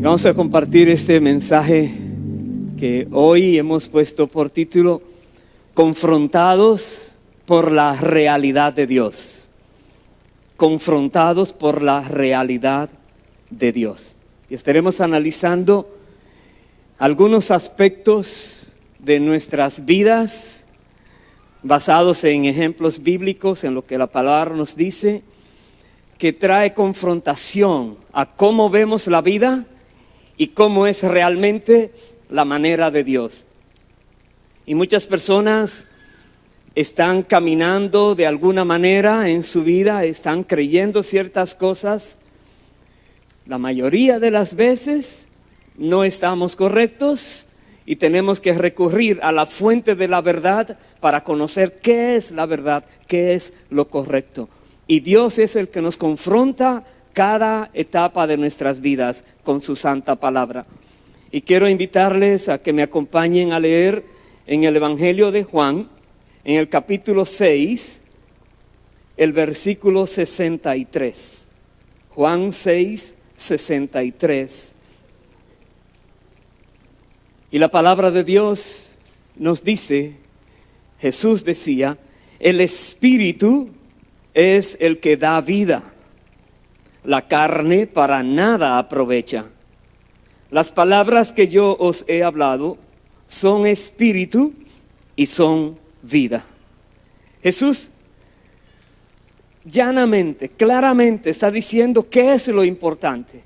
Vamos a compartir este mensaje que hoy hemos puesto por título Confrontados por la realidad de Dios. Confrontados por la realidad de Dios. Y estaremos analizando algunos aspectos de nuestras vidas basados en ejemplos bíblicos, en lo que la palabra nos dice, que trae confrontación a cómo vemos la vida y cómo es realmente la manera de Dios. Y muchas personas están caminando de alguna manera en su vida, están creyendo ciertas cosas. La mayoría de las veces no estamos correctos y tenemos que recurrir a la fuente de la verdad para conocer qué es la verdad, qué es lo correcto. Y Dios es el que nos confronta cada etapa de nuestras vidas con su santa palabra. Y quiero invitarles a que me acompañen a leer en el Evangelio de Juan, en el capítulo 6, el versículo 63. Juan 6, 63. Y la palabra de Dios nos dice, Jesús decía, el Espíritu es el que da vida. La carne para nada aprovecha. Las palabras que yo os he hablado son espíritu y son vida. Jesús llanamente, claramente está diciendo qué es lo importante.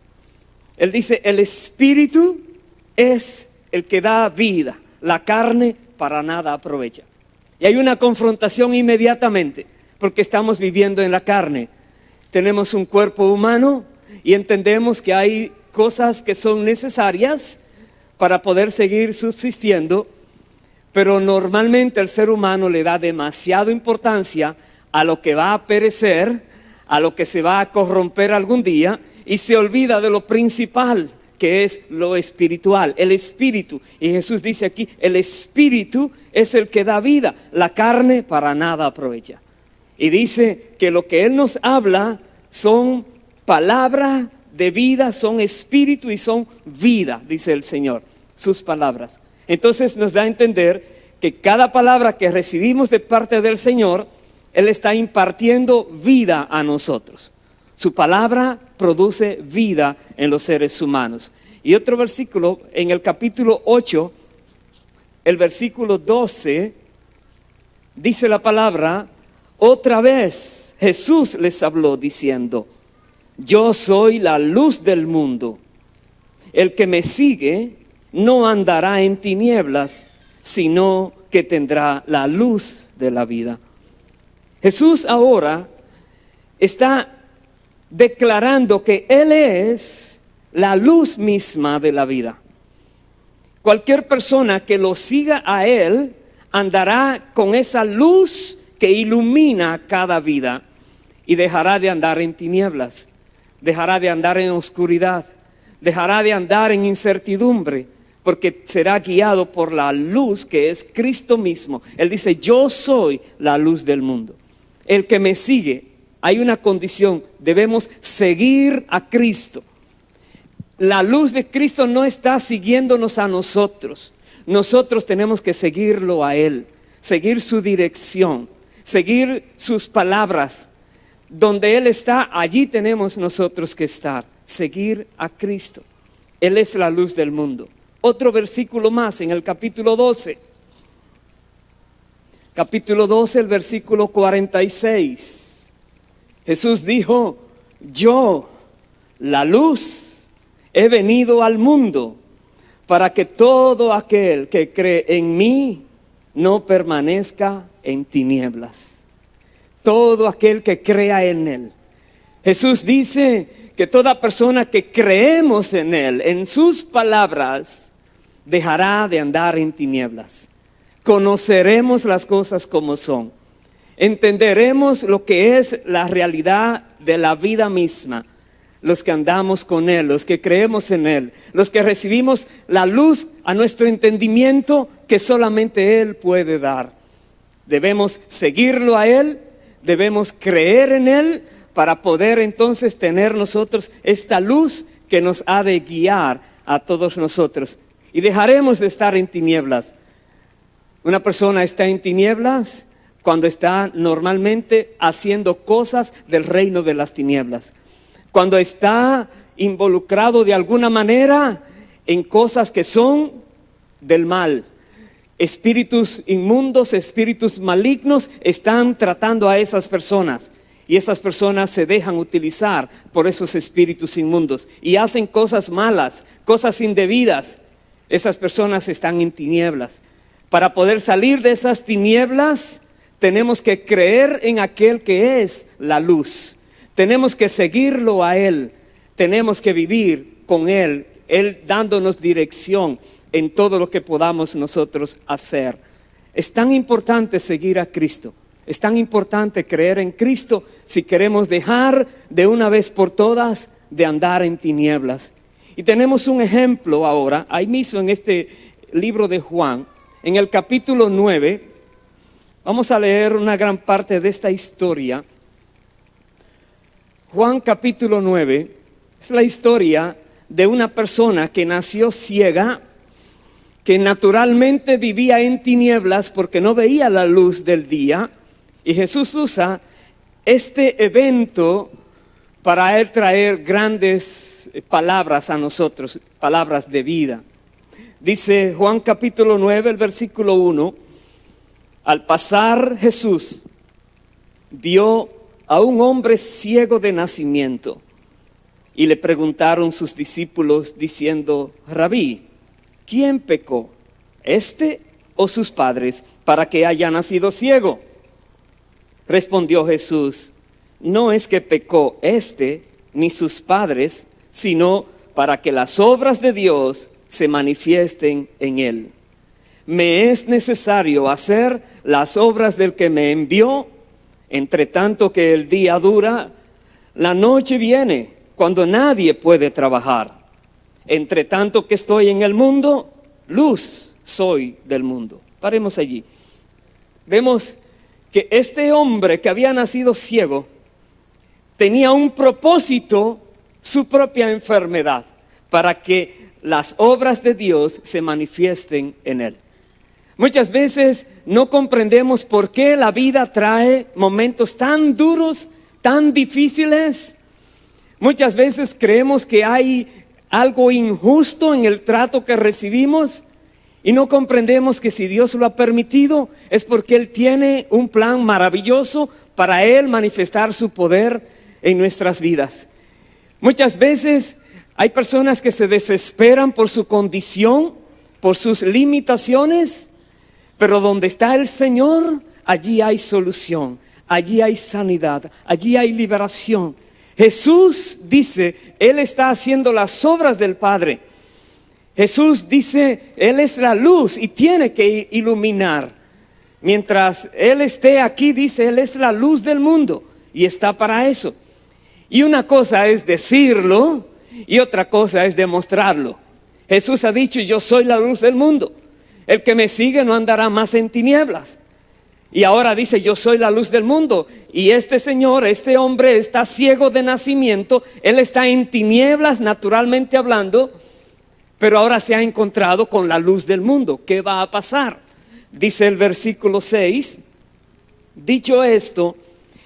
Él dice, el espíritu es el que da vida. La carne para nada aprovecha. Y hay una confrontación inmediatamente, porque estamos viviendo en la carne. Tenemos un cuerpo humano y entendemos que hay cosas que son necesarias para poder seguir subsistiendo, pero normalmente el ser humano le da demasiada importancia a lo que va a perecer, a lo que se va a corromper algún día, y se olvida de lo principal, que es lo espiritual, el espíritu. Y Jesús dice aquí, el espíritu es el que da vida, la carne para nada aprovecha. Y dice que lo que Él nos habla son palabras de vida, son espíritu y son vida, dice el Señor, sus palabras. Entonces nos da a entender que cada palabra que recibimos de parte del Señor, Él está impartiendo vida a nosotros. Su palabra produce vida en los seres humanos. Y otro versículo, en el capítulo 8, el versículo 12, dice la palabra, otra vez Jesús les habló diciendo, yo soy la luz del mundo. El que me sigue no andará en tinieblas, sino que tendrá la luz de la vida. Jesús ahora está declarando que Él es la luz misma de la vida. Cualquier persona que lo siga a Él andará con esa luz que ilumina cada vida y dejará de andar en tinieblas, dejará de andar en oscuridad, dejará de andar en incertidumbre, porque será guiado por la luz que es Cristo mismo. Él dice, yo soy la luz del mundo. El que me sigue, hay una condición, debemos seguir a Cristo. La luz de Cristo no está siguiéndonos a nosotros. Nosotros tenemos que seguirlo a Él, seguir su dirección, seguir sus palabras. Donde Él está, allí tenemos nosotros que estar, seguir a Cristo. Él es la luz del mundo. Otro versículo más en el capítulo 12. Capítulo 12, el versículo 46. Jesús dijo, yo, la luz, he venido al mundo para que todo aquel que cree en mí no permanezca en tinieblas. Todo aquel que crea en Él. Jesús dice que toda persona que creemos en Él, en sus palabras, dejará de andar en tinieblas. Conoceremos las cosas como son. Entenderemos lo que es la realidad de la vida misma. Los que andamos con Él, los que creemos en Él, los que recibimos la luz a nuestro entendimiento que solamente Él puede dar. Debemos seguirlo a Él. Debemos creer en Él para poder entonces tener nosotros esta luz que nos ha de guiar a todos nosotros. Y dejaremos de estar en tinieblas. Una persona está en tinieblas cuando está normalmente haciendo cosas del reino de las tinieblas. Cuando está involucrado de alguna manera en cosas que son del mal. Espíritus inmundos, espíritus malignos están tratando a esas personas. Y esas personas se dejan utilizar por esos espíritus inmundos y hacen cosas malas, cosas indebidas. Esas personas están en tinieblas. Para poder salir de esas tinieblas, tenemos que creer en aquel que es la luz. Tenemos que seguirlo a Él. Tenemos que vivir con Él dándonos dirección en todo lo que podamos nosotros hacer. Es tan importante seguir a Cristo. Es tan importante creer en Cristo si queremos dejar de una vez por todas de andar en tinieblas. Y tenemos un ejemplo ahora, ahí mismo en este libro de Juan, en el capítulo 9, vamos a leer una gran parte de esta historia. Juan capítulo 9 es la historia de una persona que nació ciega, que naturalmente vivía en tinieblas porque no veía la luz del día. Y Jesús usa este evento para Él traer grandes palabras a nosotros, palabras de vida. Dice Juan capítulo 9, el versículo 1, al pasar Jesús vio a un hombre ciego de nacimiento y le preguntaron sus discípulos diciendo, Rabí, ¿quién pecó, este o sus padres, para que haya nacido ciego? Respondió Jesús, no es que pecó este ni sus padres, sino para que las obras de Dios se manifiesten en él. Me es necesario hacer las obras del que me envió, entre tanto que el día dura, la noche viene cuando nadie puede trabajar. Entre tanto que estoy en el mundo, luz soy del mundo. Paremos allí. Vemos que este hombre que había nacido ciego tenía un propósito, su propia enfermedad, para que las obras de Dios se manifiesten en él. Muchas veces no comprendemos por qué la vida trae momentos tan duros, tan difíciles. Muchas veces creemos que hay algo injusto en el trato que recibimos. Y no comprendemos que si Dios lo ha permitido es porque Él tiene un plan maravilloso para Él manifestar su poder en nuestras vidas. Muchas veces hay personas que se desesperan por su condición, por sus limitaciones, pero donde está el Señor, allí hay solución, allí hay sanidad, allí hay liberación. Jesús dice, Él está haciendo las obras del Padre. Jesús dice, Él es la luz y tiene que iluminar. Mientras Él esté aquí, dice, Él es la luz del mundo y está para eso. Y una cosa es decirlo y otra cosa es demostrarlo. Jesús ha dicho, yo soy la luz del mundo. El que me sigue no andará más en tinieblas. Y ahora dice, yo soy la luz del mundo. Y este señor, este hombre está ciego de nacimiento. Él está en tinieblas naturalmente hablando. Pero ahora se ha encontrado con la luz del mundo. ¿Qué va a pasar? Dice el versículo 6. Dicho esto,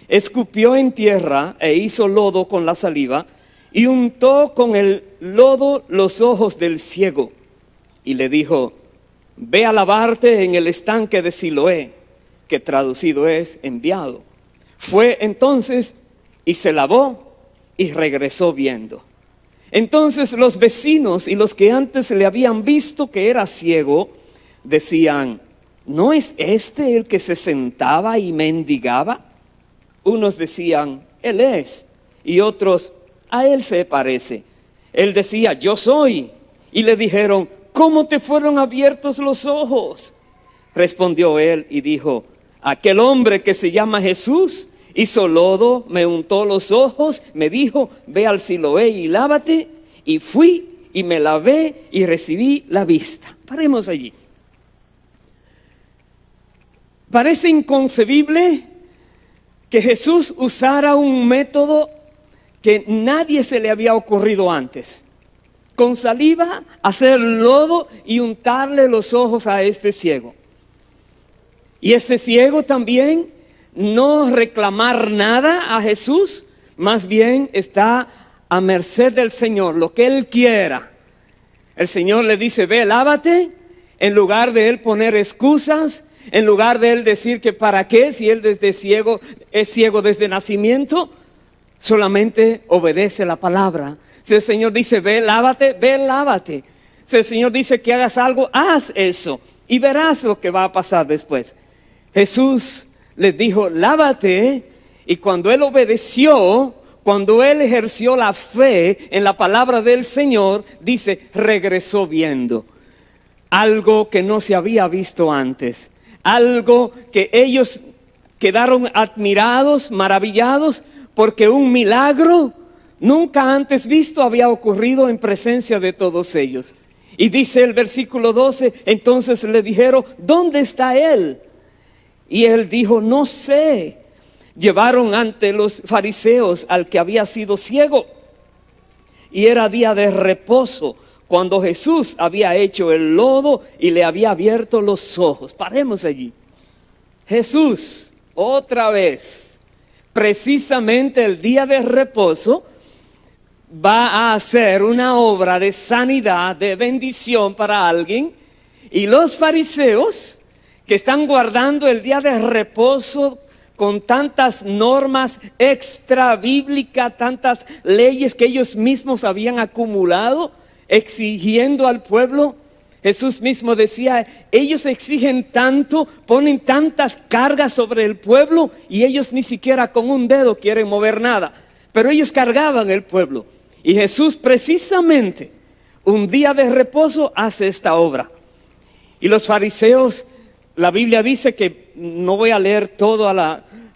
escupió en tierra e hizo lodo con la saliva y untó con el lodo los ojos del ciego. Y le dijo, ve a lavarte en el estanque de Siloé, que traducido es enviado. Fue entonces y se lavó y regresó viendo. Entonces los vecinos y los que antes le habían visto que era ciego, decían, ¿no es este el que se sentaba y mendigaba? Unos decían, él es, y otros, a él se parece. Él decía, yo soy. Y le dijeron, ¿cómo te fueron abiertos los ojos? Respondió él y dijo, aquel hombre que se llama Jesús hizo lodo, me untó los ojos, me dijo, ve al Siloé y lávate. Y fui y me lavé y recibí la vista. Paremos allí. Parece inconcebible que Jesús usara un método que nadie se le había ocurrido antes. con saliva, hacer lodo y untarle los ojos a este ciego. Y este ciego también no reclamar nada a Jesús, más bien está a merced del Señor, lo que Él quiera. El Señor le dice, ve, lávate, en lugar de Él poner excusas, en lugar de Él decir que para qué, si Él es ciego desde nacimiento, solamente obedece la palabra. Si el Señor dice, ve, lávate. Si el Señor dice que hagas algo, haz eso y verás lo que va a pasar después. Jesús les dijo, lávate, y cuando Él obedeció, cuando Él ejerció la fe en la palabra del Señor, dice, regresó viendo. Algo que no se había visto antes. Algo que ellos quedaron admirados, maravillados, porque un milagro nunca antes visto había ocurrido en presencia de todos ellos. Y dice el versículo 12, entonces le dijeron, ¿dónde está Él? Y Él dijo, no sé. Llevaron ante los fariseos al que había sido ciego. Y era día de reposo, cuando Jesús había hecho el lodo y le había abierto los ojos. Paremos allí. Jesús, otra vez, precisamente el día de reposo, va a hacer una obra de sanidad, de bendición para alguien. Y los fariseos, que están guardando el día de reposo con tantas normas extra bíblicas, tantas leyes que ellos mismos habían acumulado, exigiendo al pueblo. Jesús mismo decía, ellos exigen tanto, ponen tantas cargas sobre el pueblo y ellos ni siquiera con un dedo quieren mover nada. Pero ellos cargaban el pueblo. Y Jesús precisamente un día de reposo hace esta obra. Y los fariseos, la Biblia dice que, no voy a leer toda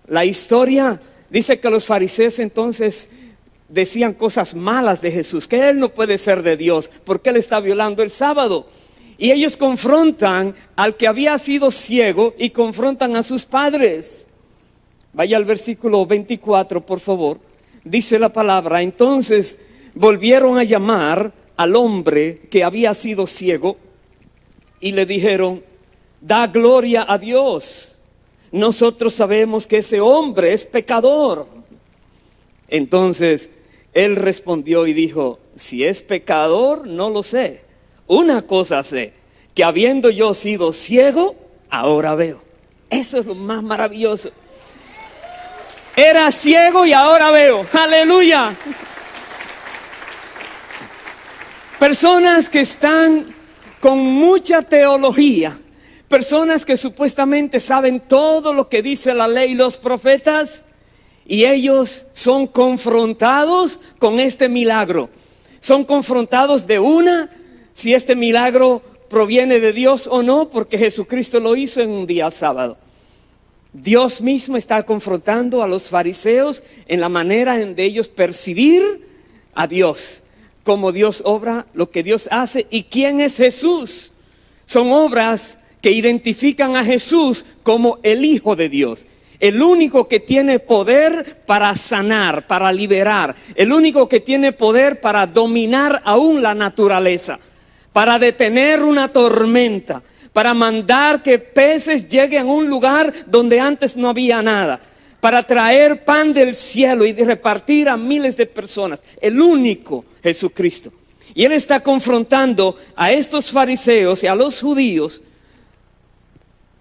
la historia, dice que los fariseos entonces decían cosas malas de Jesús, que Él no puede ser de Dios, porque Él está violando el sábado. Y ellos confrontan al que había sido ciego y confrontan a sus padres. Vaya al versículo 24, por favor. Dice la palabra, entonces volvieron a llamar al hombre que había sido ciego y le dijeron, da gloria a Dios. Nosotros sabemos que ese hombre es pecador. Entonces él respondió y dijo, si es pecador, no lo sé. Una cosa sé, que habiendo yo sido ciego, ahora veo. Eso es lo más maravilloso. Era ciego y ahora veo. Aleluya. Personas que están con mucha teología, personas que supuestamente saben todo lo que dice la ley y los profetas, y ellos son confrontados con este milagro. Son confrontados de si este milagro proviene de Dios o no, porque Jesucristo lo hizo en un día sábado. Dios mismo está confrontando a los fariseos en la manera de ellos percibir a Dios, cómo Dios obra, lo que Dios hace y quién es Jesús. Son obras que identifican a Jesús como el Hijo de Dios, el único que tiene poder para sanar, para liberar, el único que tiene poder para dominar aún la naturaleza, para detener una tormenta, para mandar que peces lleguen a un lugar donde antes no había nada, para traer pan del cielo y repartir a miles de personas. El único Jesucristo. Y Él está confrontando a estos fariseos y a los judíos,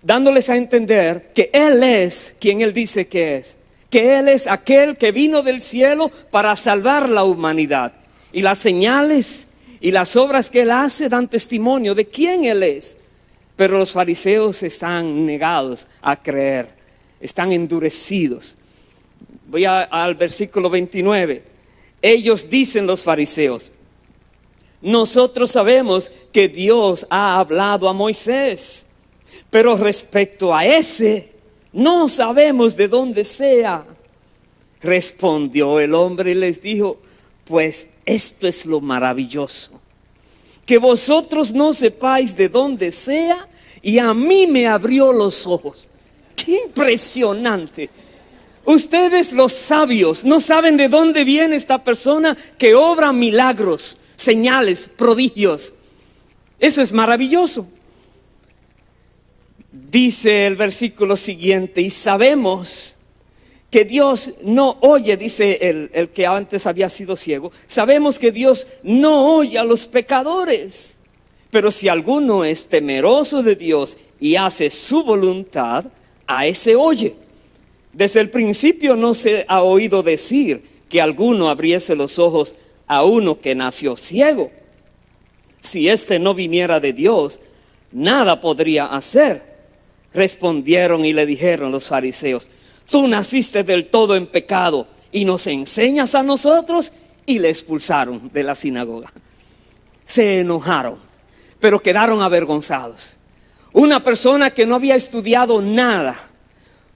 dándoles a entender que Él es quien Él dice que es. Que Él es aquel que vino del cielo para salvar la humanidad. Y las señales y las obras que Él hace dan testimonio de quién Él es. Pero los fariseos están negados a creer, están endurecidos. Voy al versículo 29. Ellos dicen, los fariseos, nosotros sabemos que Dios ha hablado a Moisés, pero respecto a ese, no sabemos de dónde sea. Respondió el hombre y les dijo, pues esto es lo maravilloso, que vosotros no sepáis de dónde sea, y a mí me abrió los ojos. ¡Qué impresionante! Ustedes los sabios no saben de dónde viene esta persona que obra milagros, señales, prodigios. Eso es maravilloso. Dice el versículo siguiente, y sabemos que Dios no oye, dice el que antes había sido ciego, sabemos que Dios no oye a los pecadores, pero si alguno es temeroso de Dios y hace su voluntad, a ese oye. Desde el principio no se ha oído decir que alguno abriese los ojos a uno que nació ciego. Si éste no viniera de Dios, nada podría hacer. Respondieron y le dijeron los fariseos, tú naciste del todo en pecado y nos enseñas a nosotros, y le expulsaron de la sinagoga. Se enojaron, pero quedaron avergonzados. Una persona que no había estudiado nada,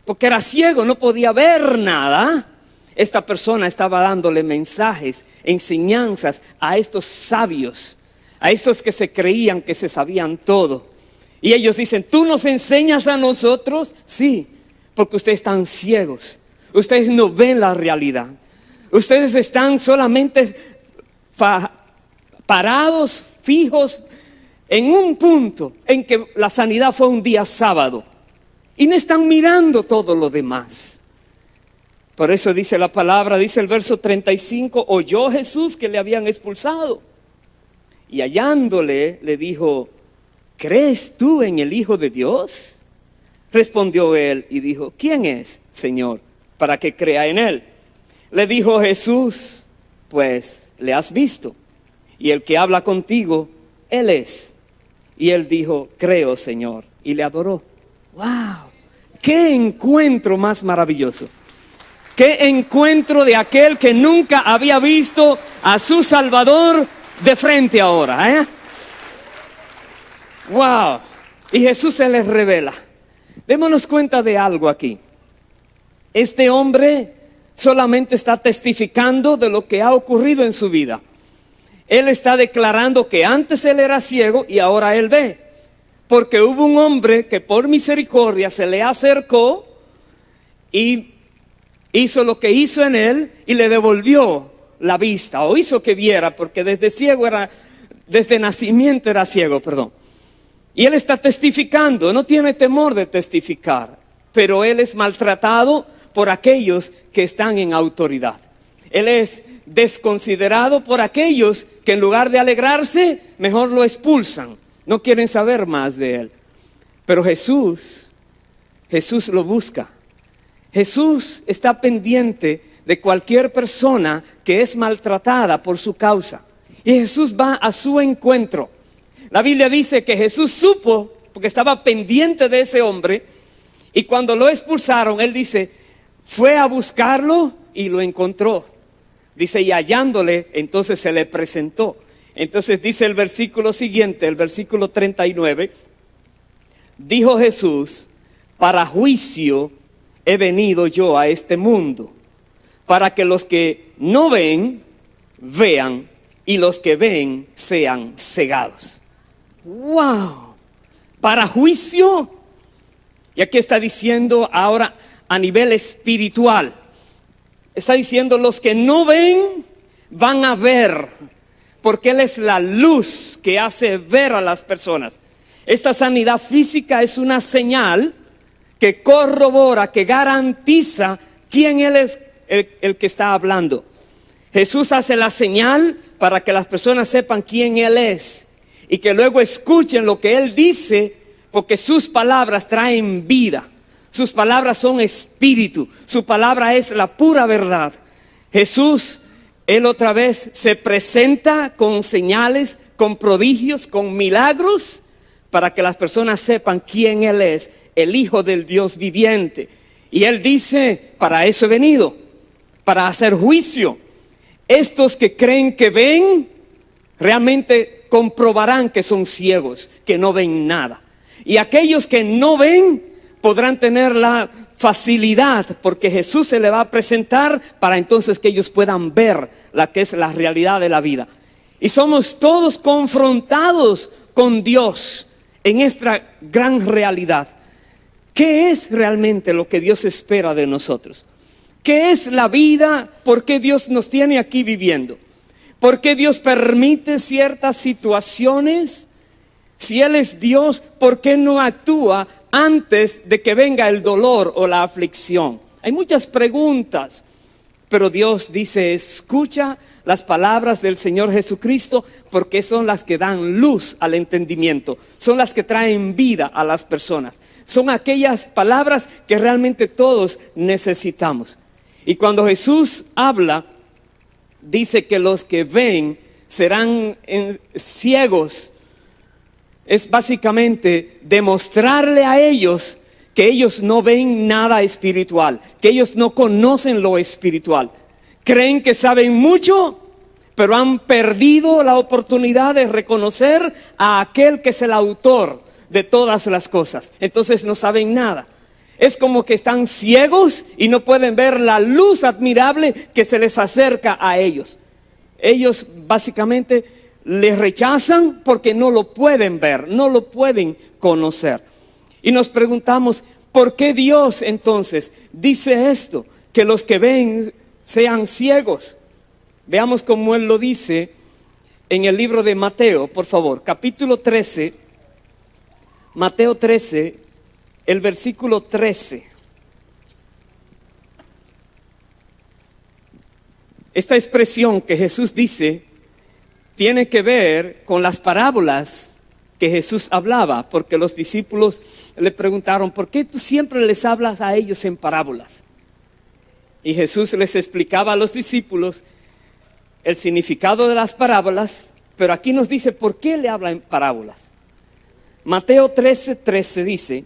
porque era ciego, no podía ver nada. Esta persona estaba dándole mensajes, enseñanzas a estos sabios, a estos que se creían que se sabían todo. Y ellos dicen, ¿tú nos enseñas a nosotros? Sí, porque ustedes están ciegos. Ustedes no ven la realidad. Ustedes están solamente parados, fijos en un punto en que la sanidad fue un día sábado. Y no están mirando todo lo demás. Por eso dice la palabra, dice el verso 35, oyó Jesús que le habían expulsado. Y hallándole, le dijo, ¿crees tú en el Hijo de Dios? Respondió él y dijo, ¿quién es, Señor, para que crea en él? Le dijo Jesús, pues le has visto, y el que habla contigo, él es. Y él dijo, creo, Señor, y le adoró. ¡Wow! ¡Qué encuentro más maravilloso! ¡Qué encuentro de aquel que nunca había visto a su Salvador de frente ahora! ¡Wow! Y Jesús se les revela. Démonos cuenta de algo aquí. Este hombre solamente está testificando de lo que ha ocurrido en su vida. Él está declarando que antes él era ciego y ahora él ve. Porque hubo un hombre que por misericordia se le acercó y hizo lo que hizo en él y le devolvió la vista, o hizo que viera, porque desde nacimiento era ciego, perdón. Y él está testificando, no tiene temor de testificar, pero él es maltratado por aquellos que están en autoridad. Él es desconsiderado por aquellos que en lugar de alegrarse, mejor lo expulsan. No quieren saber más de él. Pero Jesús lo busca. Jesús está pendiente de cualquier persona que es maltratada por su causa. Y Jesús va a su encuentro. La Biblia dice que Jesús supo, porque estaba pendiente de ese hombre, y cuando lo expulsaron, él dice, fue a buscarlo y lo encontró. Dice, y hallándole, entonces se le presentó. Entonces dice el versículo siguiente, el versículo 39, dijo Jesús, para juicio he venido yo a este mundo, para que los que no ven, vean, y los que ven sean cegados. ¡Wow! Para juicio. Y aquí está diciendo ahora a nivel espiritual. Está diciendo los que no ven van a ver, porque Él es la luz que hace ver a las personas. Esta sanidad física es una señal que corrobora, que garantiza quién Él es el que está hablando. Jesús hace la señal para que las personas sepan quién Él es y que luego escuchen lo que Él dice, porque sus palabras traen vida. Sus palabras son espíritu, su palabra es la pura verdad. Jesús, Él otra vez se presenta con señales, con prodigios, con milagros, para que las personas sepan quién Él es, el Hijo del Dios viviente. Y Él dice, para eso he venido, para hacer juicio. Estos que creen que ven, realmente comprobarán que son ciegos, que no ven nada. Y aquellos que no ven, podrán tener la facilidad, porque Jesús se le va a presentar para entonces que ellos puedan ver la que es la realidad de la vida. Y somos todos confrontados con Dios en esta gran realidad. ¿Qué es realmente lo que Dios espera de nosotros? ¿Qué es la vida? ¿Por qué Dios nos tiene aquí viviendo? ¿Por qué Dios permite ciertas situaciones? Si Él es Dios, ¿por qué no actúa antes de que venga el dolor o la aflicción? Hay muchas preguntas, pero Dios dice, escucha las palabras del Señor Jesucristo, porque son las que dan luz al entendimiento, son las que traen vida a las personas, son aquellas palabras que realmente todos necesitamos. Y cuando Jesús habla, dice que los que ven serán ciegos. Es básicamente demostrarle a ellos que ellos no ven nada espiritual, que ellos no conocen lo espiritual. Creen que saben mucho, pero han perdido la oportunidad de reconocer a aquel que es el autor de todas las cosas. Entonces no saben nada. Es como que están ciegos y no pueden ver la luz admirable que se les acerca a ellos. Ellos básicamente les rechazan porque no lo pueden ver, no lo pueden conocer. Y nos preguntamos, ¿por qué Dios entonces dice esto? Que los que ven sean ciegos. Veamos cómo Él lo dice en el libro de Mateo, por favor, capítulo 13, Mateo 13, el versículo 13. Esta expresión que Jesús dice tiene que ver con las parábolas que Jesús hablaba, porque los discípulos le preguntaron, ¿por qué tú siempre les hablas a ellos en parábolas? Y Jesús les explicaba a los discípulos el significado de las parábolas, pero aquí nos dice por qué le habla en parábolas. Mateo 13:13 dice,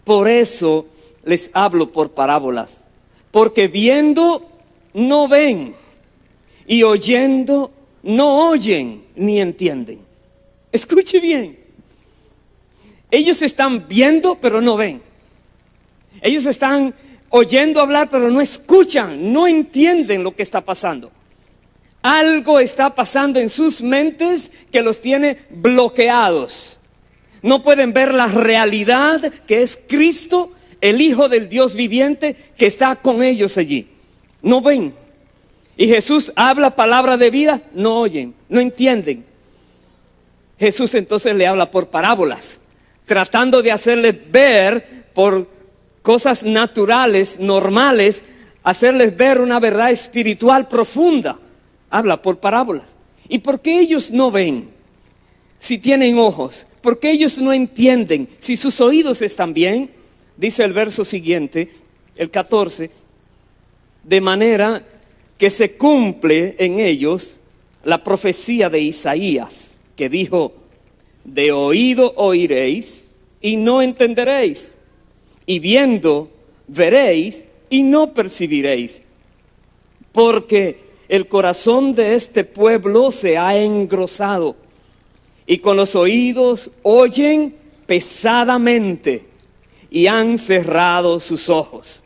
por eso les hablo por parábolas, porque viendo no ven y oyendo no oyen ni entienden. Escuche bien. Ellos están viendo pero no ven. Ellos están oyendo hablar pero no escuchan, no entienden lo que está pasando. Algo está pasando en sus mentes que los tiene bloqueados. No pueden ver la realidad que es Cristo, el Hijo del Dios viviente que está con ellos allí. No ven. Y Jesús habla palabra de vida, no oyen, no entienden. Jesús entonces le habla por parábolas, tratando de hacerles ver por cosas naturales, normales, hacerles ver una verdad espiritual profunda. Habla por parábolas. ¿Y por qué ellos no ven? Si tienen ojos, ¿por qué ellos no entienden? Si sus oídos están bien, dice el verso siguiente, el 14, de manera que se cumple en ellos la profecía de Isaías, que dijo, de oído oiréis y no entenderéis, y viendo veréis y no percibiréis, porque el corazón de este pueblo se ha engrosado, y con los oídos oyen pesadamente, y han cerrado sus ojos,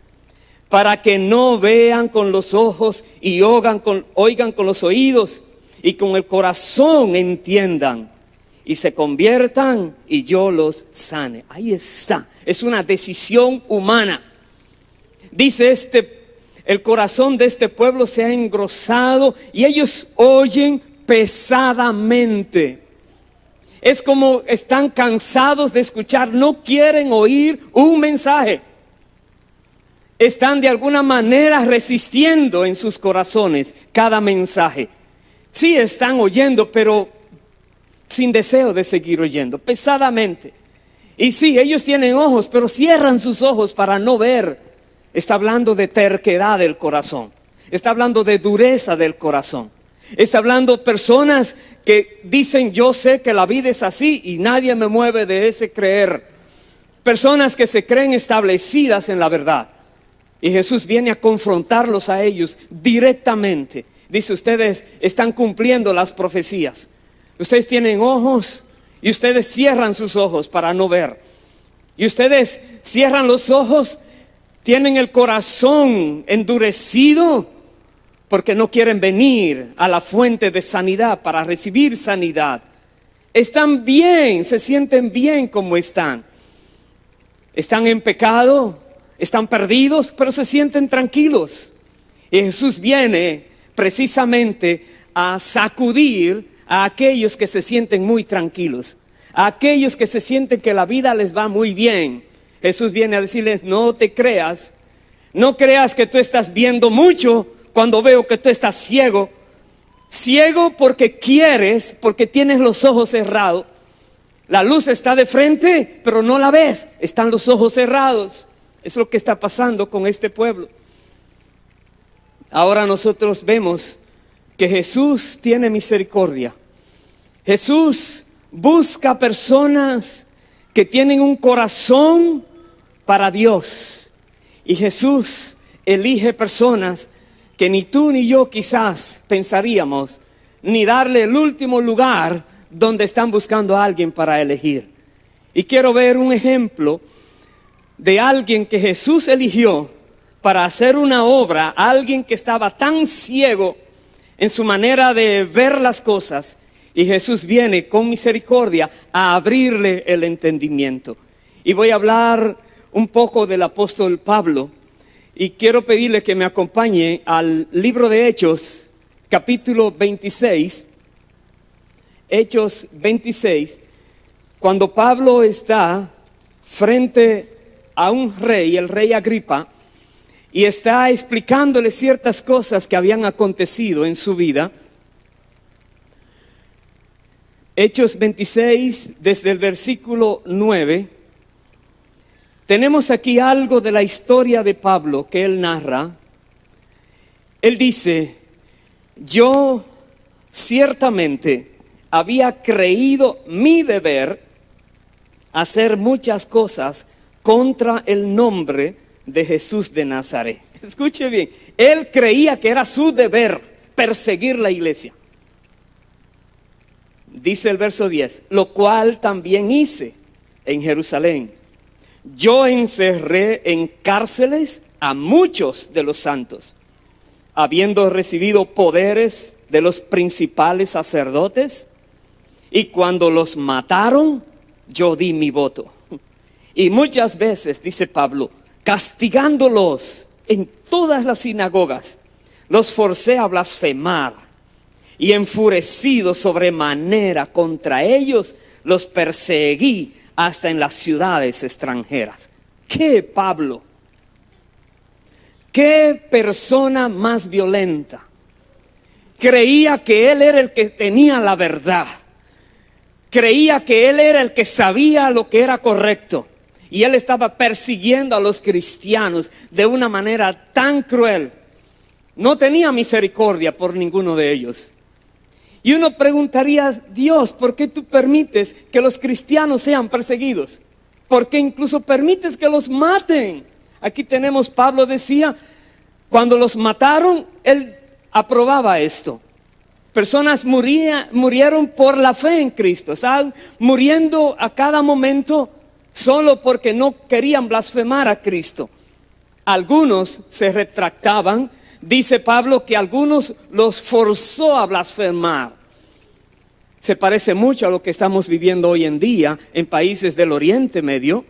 para que no vean con los ojos y oigan con los oídos, y con el corazón entiendan y se conviertan y yo los sane. Ahí está, es una decisión humana. Dice el corazón de este pueblo se ha engrosado y ellos oyen pesadamente. Es como están cansados de escuchar, no quieren oír un mensaje. Están de alguna manera resistiendo en sus corazones cada mensaje. Sí están oyendo, pero sin deseo de seguir oyendo, pesadamente. Y sí, ellos tienen ojos, pero cierran sus ojos para no ver. Está hablando de terquedad del corazón. Está hablando de dureza del corazón. Está hablando personas que dicen, yo sé que la vida es así y nadie me mueve de ese creer. Personas que se creen establecidas en la verdad. Y Jesús viene a confrontarlos a ellos directamente. Dice, ustedes están cumpliendo las profecías. Ustedes tienen ojos y ustedes cierran sus ojos para no ver. Y ustedes cierran los ojos, tienen el corazón endurecido porque no quieren venir a la fuente de sanidad para recibir sanidad. Están bien, se sienten bien como están. Están en pecado, están perdidos, pero se sienten tranquilos. Y Jesús viene precisamente a sacudir a aquellos que se sienten muy tranquilos, a aquellos que se sienten que la vida les va muy bien. Jesús viene a decirles: no te creas, no creas que tú estás viendo mucho cuando veo que tú estás ciego. Ciego porque quieres, porque tienes los ojos cerrados. La luz está de frente, pero no la ves, están los ojos cerrados. Es lo que está pasando con este pueblo. Ahora nosotros vemos que Jesús tiene misericordia. Jesús busca personas que tienen un corazón para Dios. Y Jesús elige personas que ni tú ni yo quizás pensaríamos, ni darle el último lugar donde están buscando a alguien para elegir. Y quiero ver un ejemplo de alguien que Jesús eligió para hacer una obra, alguien que estaba tan ciego en su manera de ver las cosas, y Jesús viene con misericordia a abrirle el entendimiento. Y voy a hablar un poco del apóstol Pablo, y quiero pedirle que me acompañe al libro de Hechos, capítulo 26, Hechos 26, cuando Pablo está frente a un rey, el rey Agripa, y está explicándole ciertas cosas que habían acontecido en su vida. Hechos 26, desde el versículo 9, tenemos aquí algo de la historia de Pablo que él narra. Él dice: yo ciertamente había creído mi deber hacer muchas cosas contra el nombre de Jesús de Nazaret. Escuche bien, él creía que era su deber perseguir la iglesia. Dice el verso 10, lo cual también hice en Jerusalén. Yo encerré en cárceles a muchos de los santos, habiendo recibido poderes de los principales sacerdotes, y cuando los mataron, yo di mi voto. Y muchas veces, dice Pablo, castigándolos en todas las sinagogas, los forcé a blasfemar, y enfurecido sobremanera contra ellos, los perseguí hasta en las ciudades extranjeras. ¿Qué Pablo? ¿Qué persona más violenta? Creía que él era el que tenía la verdad. Creía que él era el que sabía lo que era correcto. Y él estaba persiguiendo a los cristianos de una manera tan cruel. No tenía misericordia por ninguno de ellos. Y uno preguntaría: Dios, ¿por qué tú permites que los cristianos sean perseguidos? ¿Por qué incluso permites que los maten? Aquí tenemos, Pablo decía, cuando los mataron, él aprobaba esto. Personas murieron por la fe en Cristo. Estaban muriendo a cada momento solo porque no querían blasfemar a Cristo. Algunos se retractaban. Dice Pablo que algunos los forzó a blasfemar. Se parece mucho a lo que estamos viviendo hoy en día en países del Oriente Medio.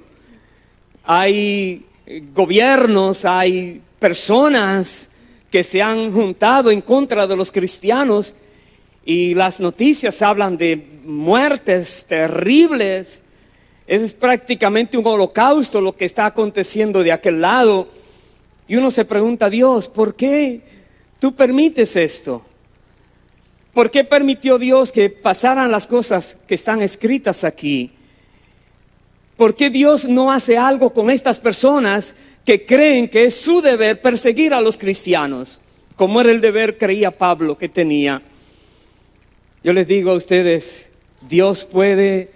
Hay gobiernos, hay personas que se han juntado en contra de los cristianos, y las noticias hablan de muertes terribles. Es prácticamente un holocausto lo que está aconteciendo de aquel lado. Y uno se pregunta: Dios, ¿por qué tú permites esto? ¿Por qué permitió Dios que pasaran las cosas que están escritas aquí? ¿Por qué Dios no hace algo con estas personas que creen que es su deber perseguir a los cristianos? Como era el deber, creía Pablo, que tenía. Yo les digo a ustedes, Dios puede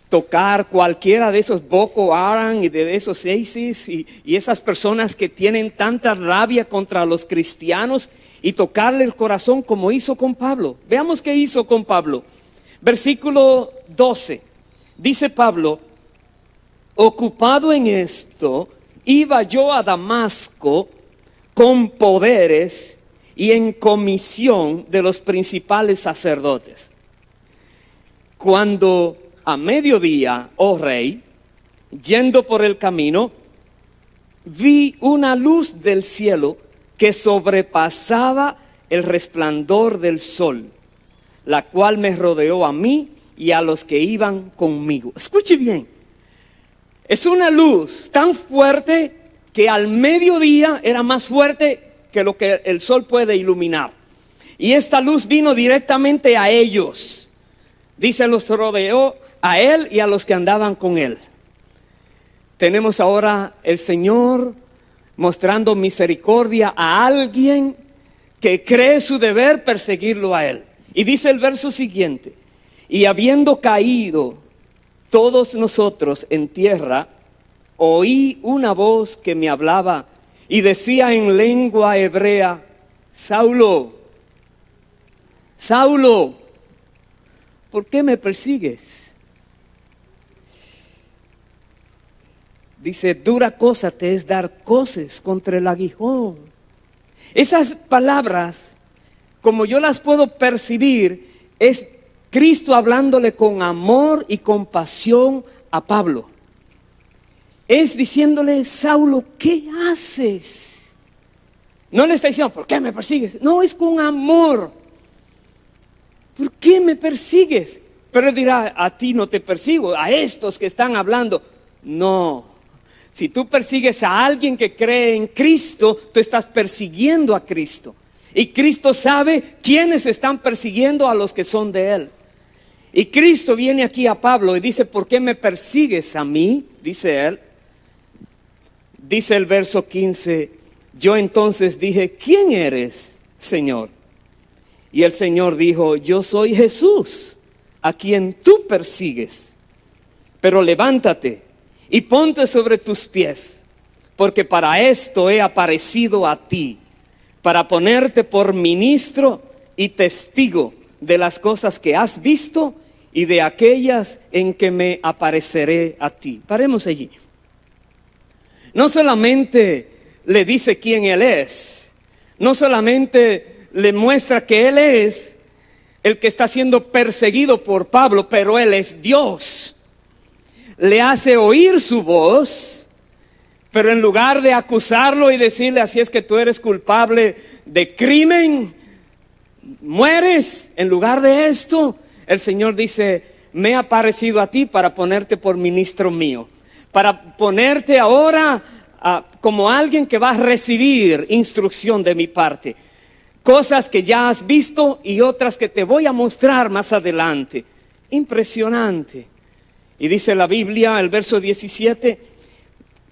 tocar cualquiera de esos Boko Haram y de esos ISIS y esas personas que tienen tanta rabia contra los cristianos, y tocarle el corazón como hizo con Pablo. Veamos qué hizo con Pablo. Versículo 12. Dice Pablo: ocupado en esto, iba yo a Damasco con poderes y en comisión de los principales sacerdotes. Cuando a mediodía, oh rey, yendo por el camino, vi una luz del cielo que sobrepasaba el resplandor del sol, la cual me rodeó a mí y a los que iban conmigo. Escuche bien, es una luz tan fuerte que al mediodía era más fuerte que lo que el sol puede iluminar. Y esta luz vino directamente a ellos. Dice, los rodeó a él y a los que andaban con él. Tenemos ahora el Señor mostrando misericordia a alguien que cree su deber perseguirlo a él. Y dice el verso siguiente: y habiendo caído todos nosotros en tierra, oí una voz que me hablaba y decía en lengua hebrea: Saulo, Saulo, ¿por qué me persigues? Dice, dura cosa te es dar coces contra el aguijón. Esas palabras, como yo las puedo percibir, es Cristo hablándole con amor y compasión a Pablo. Es diciéndole, Saulo, ¿qué haces? No le está diciendo, ¿por qué me persigues? No, es con amor. ¿Por qué me persigues? Pero él dirá, a ti no te persigo, a estos que están hablando. No, si tú persigues a alguien que cree en Cristo, tú estás persiguiendo a Cristo. Y Cristo sabe quiénes están persiguiendo a los que son de Él. Y Cristo viene aquí a Pablo y dice, ¿por qué me persigues a mí? Dice él. Dice el verso 15, yo entonces dije, ¿quién eres, Señor? Y el Señor dijo, yo soy Jesús, a quien tú persigues. Pero levántate y ponte sobre tus pies, porque para esto he aparecido a ti, para ponerte por ministro y testigo de las cosas que has visto y de aquellas en que me apareceré a ti. Paremos allí. No solamente le dice quién Él es, no solamente le muestra que Él es el que está siendo perseguido por Pablo, pero Él es Dios. Le hace oír su voz, pero en lugar de acusarlo y decirle, así es que tú eres culpable de crimen, mueres, en lugar de esto, el Señor dice, me he aparecido a ti para ponerte por ministro mío, para ponerte ahora como alguien que va a recibir instrucción de mi parte, cosas que ya has visto y otras que te voy a mostrar más adelante. Impresionante. Y dice la Biblia, el verso 17,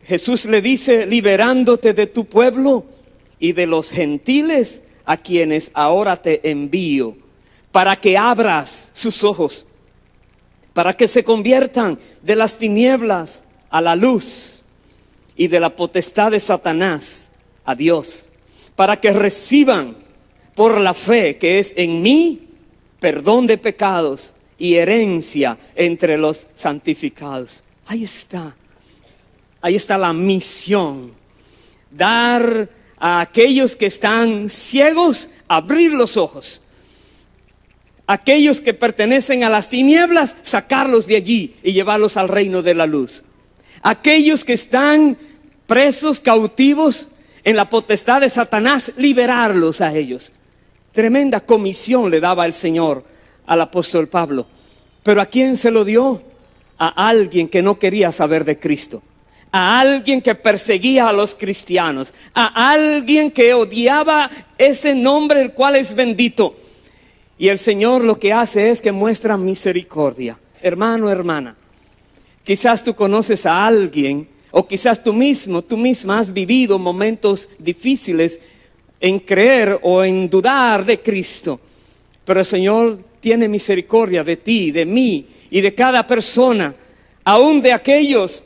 Jesús le dice, liberándote de tu pueblo y de los gentiles a quienes ahora te envío, para que abras sus ojos, para que se conviertan de las tinieblas a la luz y de la potestad de Satanás a Dios, para que reciban por la fe que es en mí perdón de pecados y herencia entre los santificados. Ahí está la misión, dar a aquellos que están ciegos, abrir los ojos. Aquellos que pertenecen a las tinieblas, sacarlos de allí y llevarlos al reino de la luz. Aquellos que están presos, cautivos en la potestad de Satanás, liberarlos a ellos. Tremenda comisión le daba el Señor al apóstol Pablo. ¿Pero a quién se lo dio? A alguien que no quería saber de Cristo, a alguien que perseguía a los cristianos, a alguien que odiaba ese nombre el cual es bendito. Y el Señor lo que hace es que muestra misericordia. Hermano, hermana, quizás tú conoces a alguien, o quizás tú misma has vivido momentos difíciles en creer o en dudar de Cristo. Pero el Señor tiene misericordia de ti, de mí y de cada persona, aún de aquellos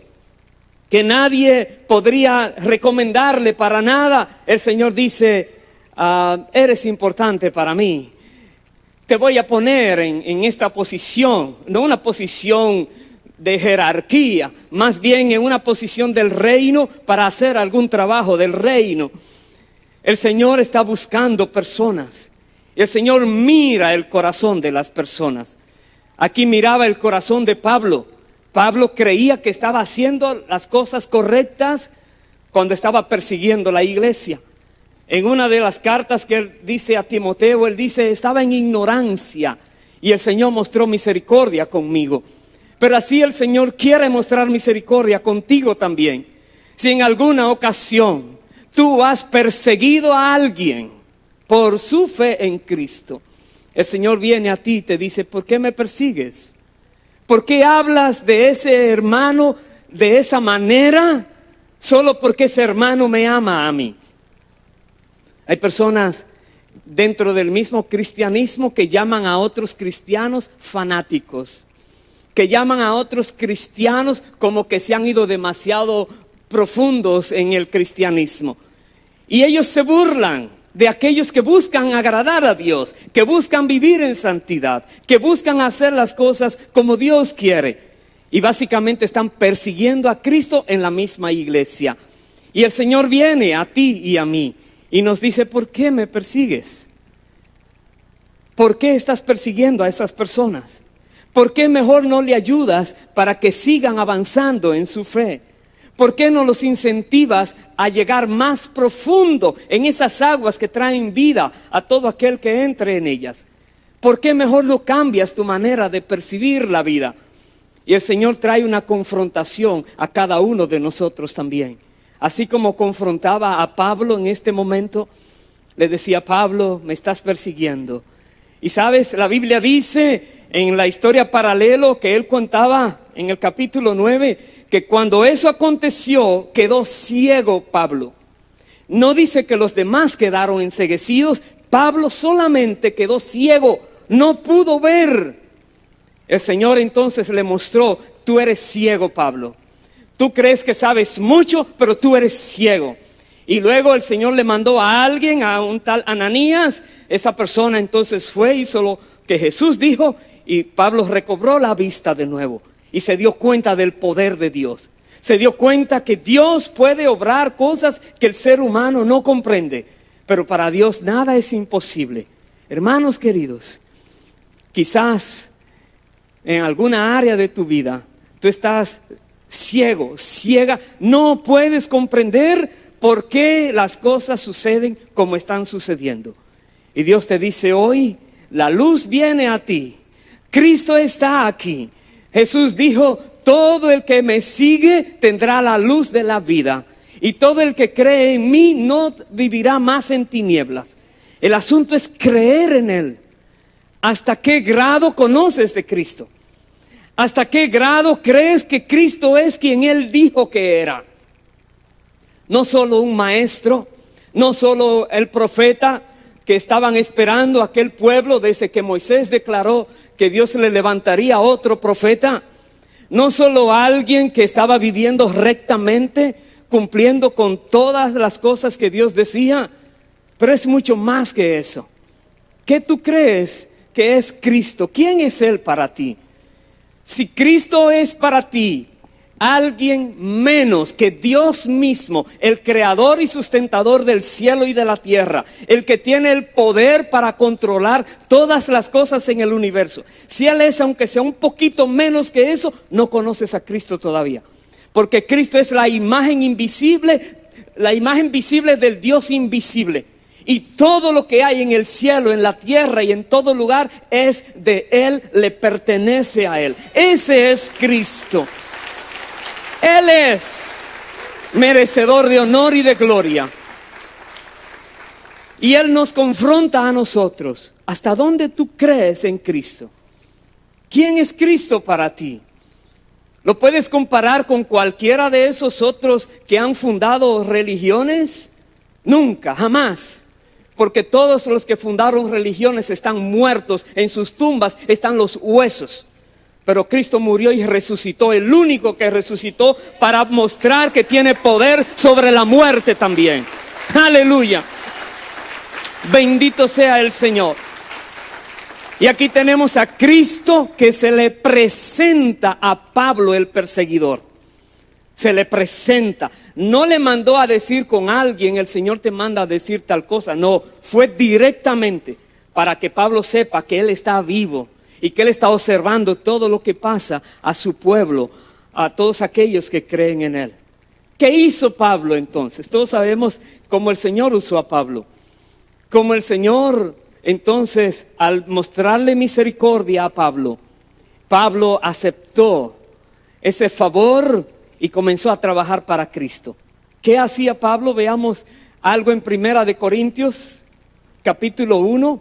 que nadie podría recomendarle para nada. El Señor dice, eres importante para mí. Te voy a poner en esta posición, no una posición de jerarquía, más bien en una posición del reino para hacer algún trabajo del reino. El Señor está buscando personas. El Señor mira el corazón de las personas. Aquí miraba el corazón de Pablo. Pablo creía que estaba haciendo las cosas correctas cuando estaba persiguiendo la iglesia. En una de las cartas que él dice a Timoteo, él dice, estaba en ignorancia y el Señor mostró misericordia conmigo. Pero así el Señor quiere mostrar misericordia contigo también. Si en alguna ocasión tú has perseguido a alguien por su fe en Cristo, el Señor viene a ti y te dice, ¿por qué me persigues? ¿Por qué hablas de ese hermano de esa manera? Solo porque ese hermano me ama a mí. Hay personas dentro del mismo cristianismo que llaman a otros cristianos fanáticos, que llaman a otros cristianos como que se han ido demasiado profundos en el cristianismo. Y ellos se burlan de aquellos que buscan agradar a Dios, que buscan vivir en santidad, que buscan hacer las cosas como Dios quiere. Y básicamente están persiguiendo a Cristo en la misma iglesia. Y el Señor viene a ti y a mí y nos dice, ¿por qué me persigues? ¿Por qué estás persiguiendo a esas personas? ¿Por qué mejor no le ayudas para que sigan avanzando en su fe? ¿Por qué no los incentivas a llegar más profundo en esas aguas que traen vida a todo aquel que entre en ellas? ¿Por qué mejor no cambias tu manera de percibir la vida? Y el Señor trae una confrontación a cada uno de nosotros también. Así como confrontaba a Pablo en este momento, le decía, Pablo, me estás persiguiendo. Y sabes, la Biblia dice en la historia paralelo que él contaba en el capítulo 9, que cuando eso aconteció, quedó ciego Pablo. No dice que los demás quedaron enceguecidos, Pablo solamente quedó ciego, no pudo ver. El Señor entonces le mostró, tú eres ciego, Pablo. Tú crees que sabes mucho, pero tú eres ciego. Y luego el Señor le mandó a alguien, a un tal Ananías. Esa persona entonces fue, hizo lo que Jesús dijo y Pablo recobró la vista de nuevo. Y se dio cuenta del poder de Dios. Se dio cuenta que Dios puede obrar cosas que el ser humano no comprende. Pero para Dios nada es imposible. Hermanos queridos, quizás en alguna área de tu vida tú estás ciego, ciega, no puedes comprender por qué las cosas suceden como están sucediendo. Y Dios te dice hoy, la luz viene a ti, Cristo está aquí. Jesús dijo, todo el que me sigue tendrá la luz de la vida, y todo el que cree en mí no vivirá más en tinieblas. El asunto es creer en Él. ¿Hasta qué grado conoces de Cristo? ¿Hasta qué grado crees que Cristo es quien Él dijo que era? No solo un maestro, no solo el profeta que estaban esperando a aquel pueblo desde que Moisés declaró que Dios le levantaría otro profeta. No solo alguien que estaba viviendo rectamente, cumpliendo con todas las cosas que Dios decía, pero es mucho más que eso. ¿Qué tú crees que es Cristo? ¿Quién es Él para ti? Si Cristo es para ti alguien menos que Dios mismo, el creador y sustentador del cielo y de la tierra, el que tiene el poder para controlar todas las cosas en el universo, si Él es, aunque sea un poquito menos que eso, no conoces a Cristo todavía, porque Cristo es la imagen invisible del Dios invisible. Y todo lo que hay en el cielo, en la tierra y en todo lugar es de Él, le pertenece a Él. Ese es Cristo. Él es merecedor de honor y de gloria. Y Él nos confronta a nosotros. ¿Hasta dónde tú crees en Cristo? ¿Quién es Cristo para ti? ¿Lo puedes comparar con cualquiera de esos otros que han fundado religiones? Nunca, jamás. Porque todos los que fundaron religiones están muertos, en sus tumbas están los huesos. Pero Cristo murió y resucitó, el único que resucitó para mostrar que tiene poder sobre la muerte también. Aleluya. Bendito sea el Señor. Y aquí tenemos a Cristo que se le presenta a Pablo el perseguidor. Se le presenta. No le mandó a decir con alguien, el Señor te manda a decir tal cosa. No, fue directamente para que Pablo sepa que Él está vivo y que Él está observando todo lo que pasa a su pueblo, a todos aquellos que creen en Él. ¿Qué hizo Pablo entonces? Todos sabemos cómo el Señor usó a Pablo. Como el Señor, entonces, al mostrarle misericordia a Pablo, Pablo aceptó ese favor y comenzó a trabajar para Cristo. ¿Qué hacía Pablo? Veamos algo en Primera de Corintios, capítulo 1.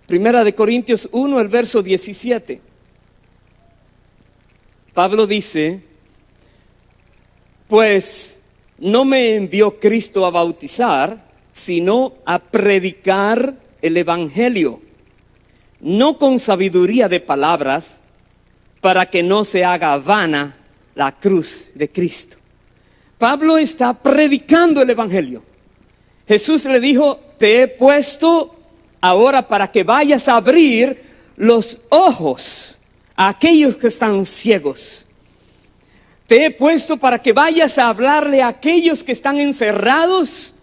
Primera de Corintios 1, el verso 17. Pablo dice: pues no me envió Cristo a bautizar, sino a predicar el evangelio, no con sabiduría de palabras, para que no se haga vana la cruz de Cristo. Pablo está predicando el evangelio. Jesús le dijo: te he puesto ahora para que vayas a abrir los ojos a aquellos que están ciegos. Te he puesto para que vayas a hablarle a aquellos que están encerrados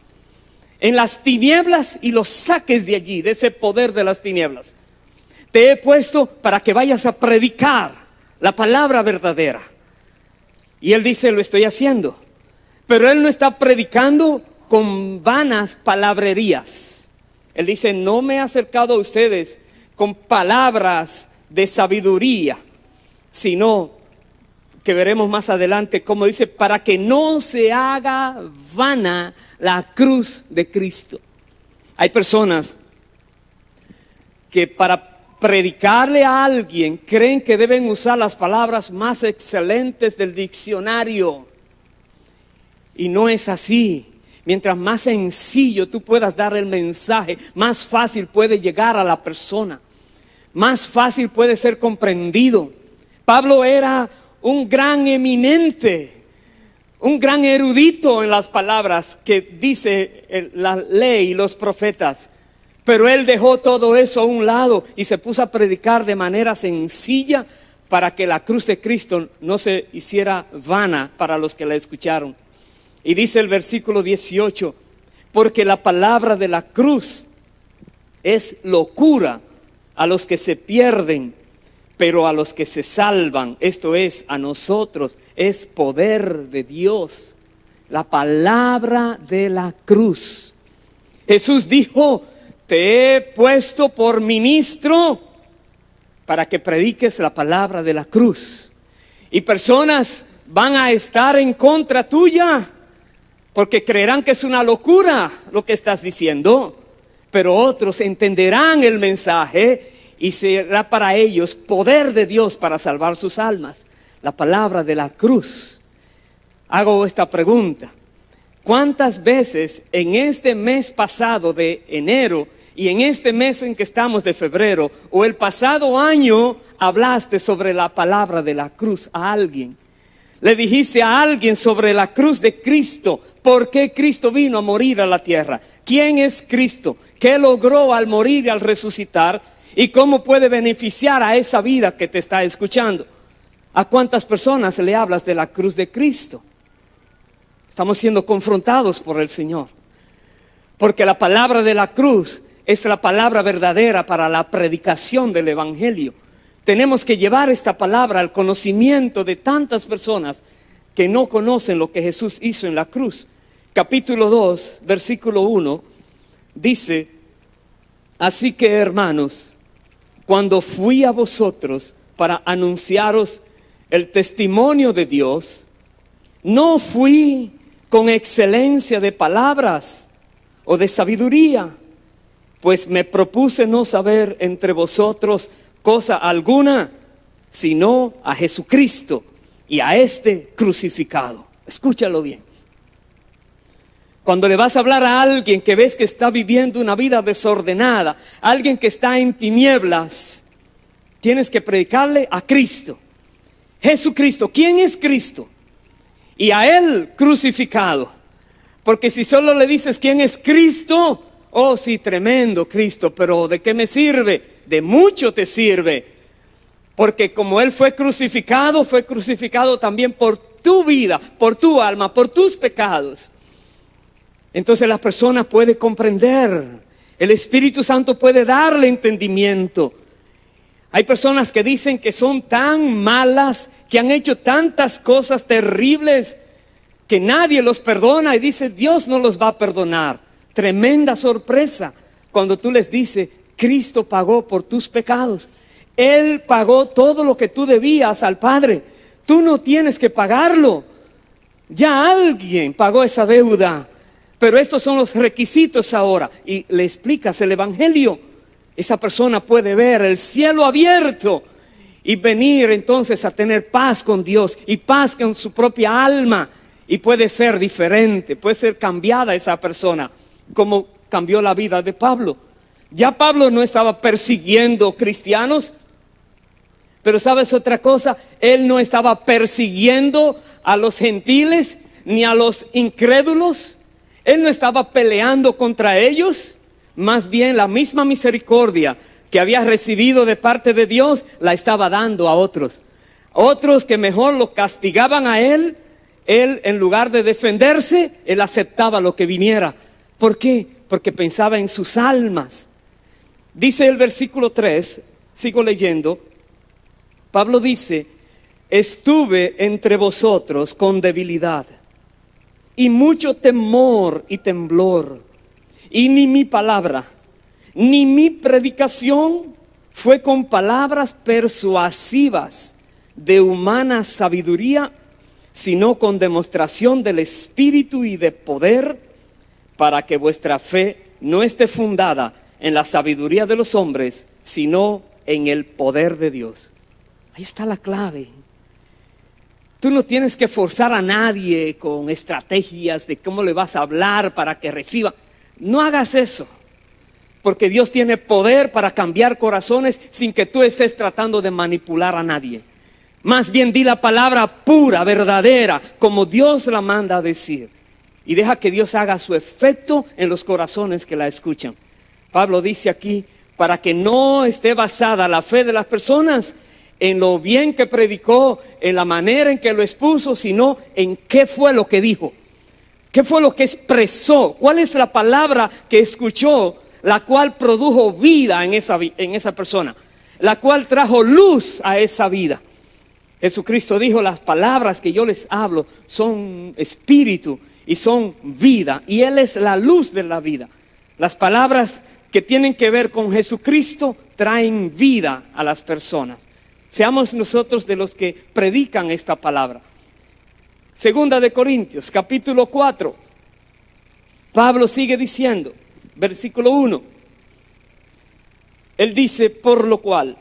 en las tinieblas y los saques de allí, de ese poder de las tinieblas. Te he puesto para que vayas a predicar la palabra verdadera. Y él dice: lo estoy haciendo. Pero él no está predicando con vanas palabrerías. Él dice: no me he acercado a ustedes con palabras de sabiduría, sino que veremos más adelante, como dice, para que no se haga vana la cruz de Cristo. Hay personas que para predicarle a alguien creen que deben usar las palabras más excelentes del diccionario. Y no es así. Mientras más sencillo tú puedas dar el mensaje, más fácil puede llegar a la persona, más fácil puede ser comprendido. Pablo era un gran eminente, un gran erudito en las palabras que dice la ley y los profetas. Pero él dejó todo eso a un lado y se puso a predicar de manera sencilla para que la cruz de Cristo no se hiciera vana para los que la escucharon. Y dice el versículo 18: porque la palabra de la cruz es locura a los que se pierden, pero a los que se salvan, esto es, a nosotros, es poder de Dios. La palabra de la cruz. Jesús dijo: te he puesto por ministro para que prediques la palabra de la cruz. Y personas van a estar en contra tuya, porque creerán que es una locura lo que estás diciendo. Pero otros entenderán el mensaje y será para ellos poder de Dios para salvar sus almas. La palabra de la cruz. Hago esta pregunta: ¿cuántas veces en este mes pasado de enero y en este mes en que estamos de febrero o el pasado año hablaste sobre la palabra de la cruz a alguien? Le dijiste a alguien sobre la cruz de Cristo. ¿Por qué Cristo vino a morir a la tierra? ¿Quién es Cristo? ¿Qué logró al morir y al resucitar? ¿Y cómo puede beneficiar a esa vida que te está escuchando? ¿A cuántas personas le hablas de la cruz de Cristo? Estamos siendo confrontados por el Señor. Porque la palabra de la cruz es la palabra verdadera para la predicación del evangelio. Tenemos que llevar esta palabra al conocimiento de tantas personas que no conocen lo que Jesús hizo en la cruz. Capítulo 2, versículo 1, dice: así que, hermanos, cuando fui a vosotros para anunciaros el testimonio de Dios, no fui con excelencia de palabras o de sabiduría, pues me propuse no saber entre vosotros cosa alguna, sino a Jesucristo y a este crucificado. Escúchalo bien. Cuando le vas a hablar a alguien que ves que está viviendo una vida desordenada, alguien que está en tinieblas, tienes que predicarle a Cristo. Jesucristo. ¿Quién es Cristo? Y a Él crucificado. Porque si solo le dices quién es Cristo, oh sí, tremendo Cristo, pero ¿de qué me sirve? De mucho te sirve. Porque como Él fue crucificado también por tu vida, por tu alma, por tus pecados. Entonces la persona puede comprender. El Espíritu Santo puede darle entendimiento. Hay personas que dicen que son tan malas, que han hecho tantas cosas terribles, que nadie los perdona y dice, Dios no los va a perdonar. Tremenda sorpresa cuando tú les dices, Cristo pagó por tus pecados. Él pagó todo lo que tú debías al Padre. Tú no tienes que pagarlo. Ya alguien pagó esa deuda. Pero estos son los requisitos ahora. Y le explicas el Evangelio. Esa persona puede ver el cielo abierto y venir entonces a tener paz con Dios y paz con su propia alma. Y puede ser diferente, puede ser cambiada esa persona, como cambió la vida de Pablo. Ya Pablo no estaba persiguiendo cristianos, pero ¿sabes otra cosa? Él no estaba persiguiendo a los gentiles ni a los incrédulos. Él no estaba peleando contra ellos. Más bien la misma misericordia que había recibido de parte de Dios la estaba dando a otros. Otros que mejor lo castigaban a él, en lugar de defenderse, él aceptaba lo que viniera. ¿Por qué? Porque pensaba en sus almas. Dice el versículo 3, sigo leyendo. Pablo dice, estuve entre vosotros con debilidad y mucho temor y temblor, y ni mi palabra, ni mi predicación fue con palabras persuasivas de humana sabiduría, sino con demostración del Espíritu y de poder, para que vuestra fe no esté fundada en la sabiduría de los hombres, sino en el poder de Dios. Ahí está la clave. Tú no tienes que forzar a nadie con estrategias de cómo le vas a hablar para que reciba. No hagas eso, porque Dios tiene poder para cambiar corazones sin que tú estés tratando de manipular a nadie. Más bien di la palabra pura, verdadera, como Dios la manda a decir. Y deja que Dios haga su efecto en los corazones que la escuchan. Pablo dice aquí, para que no esté basada la fe de las personas en lo bien que predicó, en la manera en que lo expuso, sino en qué fue lo que dijo. ¿Qué fue lo que expresó? ¿Cuál es la palabra que escuchó, la cual produjo vida en esa persona? La cual trajo luz a esa vida. Jesucristo dijo, las palabras que yo les hablo son espíritu y son vida. Y Él es la luz de la vida. Las palabras que tienen que ver con Jesucristo traen vida a las personas. Seamos nosotros de los que predican esta palabra. Segunda de Corintios, capítulo 4. Pablo sigue diciendo, versículo 1. Él dice, por lo cual,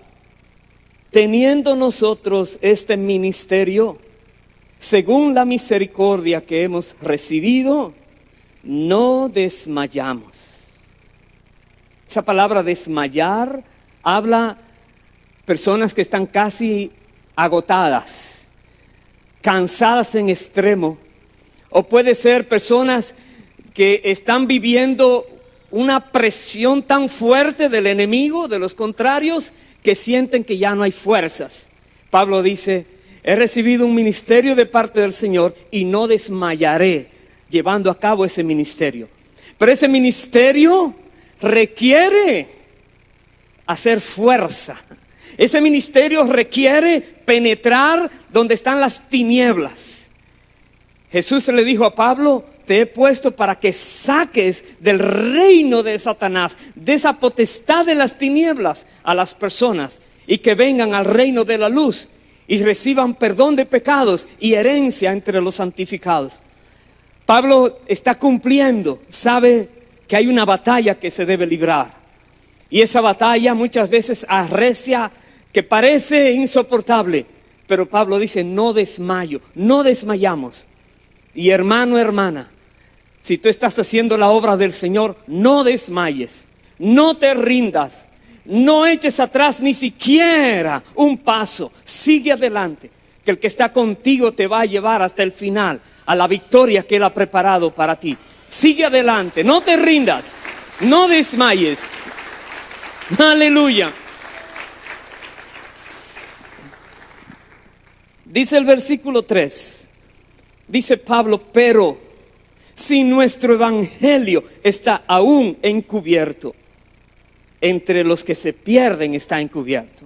teniendo nosotros este ministerio, según la misericordia que hemos recibido, no desmayamos. Esa palabra desmayar habla personas que están casi agotadas, cansadas en extremo, o puede ser personas que están viviendo una presión tan fuerte del enemigo, de los contrarios, que sienten que ya no hay fuerzas. Pablo dice, he recibido un ministerio de parte del Señor y no desmayaré llevando a cabo ese ministerio. Pero ese ministerio requiere hacer fuerza. Ese ministerio requiere penetrar donde están las tinieblas. Jesús le dijo a Pablo, te he puesto para que saques del reino de Satanás, de esa potestad de las tinieblas, a las personas, y que vengan al reino de la luz y reciban perdón de pecados y herencia entre los santificados. Pablo está cumpliendo, sabe que hay una batalla que se debe librar, y esa batalla muchas veces arrecia, que parece insoportable, pero Pablo dice, no desmayo, no desmayamos. Y hermano, hermana, si tú estás haciendo la obra del Señor, no desmayes, no te rindas, no eches atrás ni siquiera un paso, sigue adelante, que el que está contigo te va a llevar hasta el final, a la victoria que Él ha preparado para ti. Sigue adelante, no te rindas, no desmayes. Aleluya. Dice el versículo 3, dice Pablo, pero si nuestro evangelio está aún encubierto, entre los que se pierden está encubierto,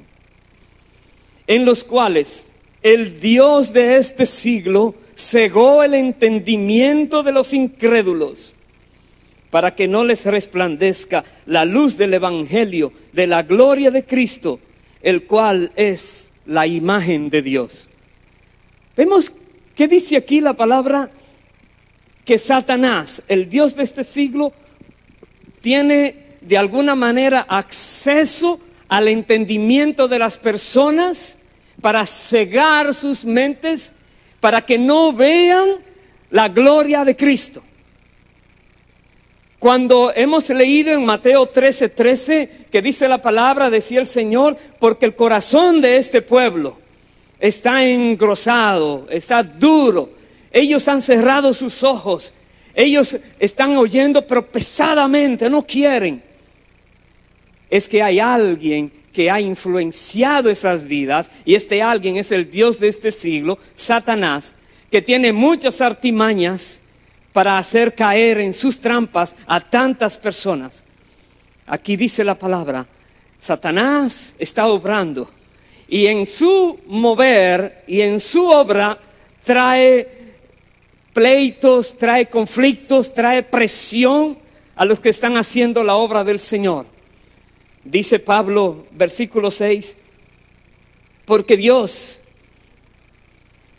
en los cuales el Dios de este siglo cegó el entendimiento de los incrédulos, para que no les resplandezca la luz del evangelio de la gloria de Cristo, el cual es la imagen de Dios. Vemos que dice aquí la palabra que Satanás, el Dios de este siglo, tiene de alguna manera acceso al entendimiento de las personas para cegar sus mentes, para que no vean la gloria de Cristo. Cuando hemos leído en Mateo 13:13, que dice la palabra, decía el Señor, porque el corazón de este pueblo está engrosado, está duro. Ellos han cerrado sus ojos, ellos están oyendo pero pesadamente, no quieren. Es que hay alguien que ha influenciado esas vidas, y este alguien es el Dios de este siglo, Satanás, que tiene muchas artimañas para hacer caer en sus trampas a tantas personas. Aquí dice la palabra, Satanás está obrando, y en su mover y en su obra trae pleitos, trae conflictos, trae presión a los que están haciendo la obra del Señor. Dice Pablo, versículo 6, porque Dios,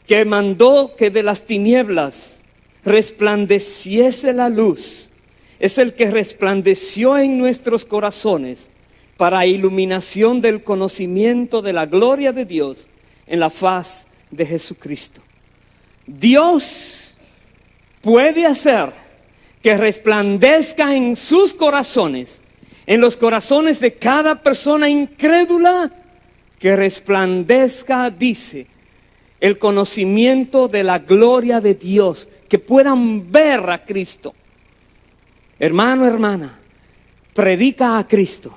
que mandó que de las tinieblas resplandeciese la luz, es el que resplandeció en nuestros corazones para iluminación del conocimiento de la gloria de Dios en la faz de Jesucristo. Dios puede hacer que resplandezca en sus corazones, en los corazones de cada persona incrédula, que resplandezca, dice, el conocimiento de la gloria de Dios, que puedan ver a Cristo. Hermano, hermana, predica a Cristo.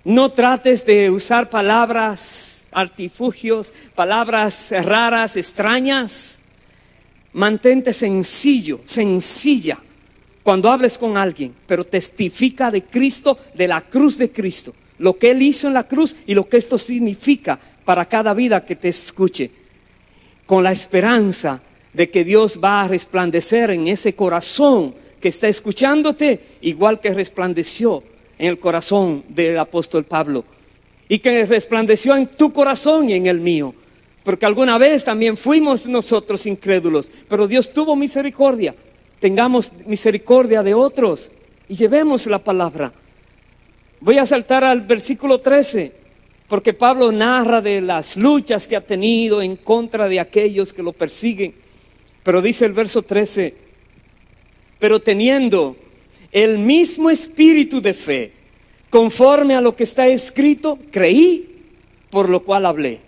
No trates de usar palabras, artilugios, palabras raras, extrañas. Mantente sencillo, sencilla cuando hables con alguien, pero testifica de Cristo, de la cruz de Cristo, lo que Él hizo en la cruz y lo que esto significa para cada vida que te escuche, con la esperanza de que Dios va a resplandecer en ese corazón que está escuchándote, igual que resplandeció en el corazón del apóstol Pablo, y que resplandeció en tu corazón y en el mío, porque alguna vez también fuimos nosotros incrédulos, pero Dios tuvo misericordia. Tengamos misericordia de otros y llevemos la palabra. Voy a saltar al versículo 13, porque Pablo narra de las luchas que ha tenido en contra de aquellos que lo persiguen. Pero dice el verso 13, pero teniendo el mismo espíritu de fe, conforme a lo que está escrito, creí, por lo cual hablé.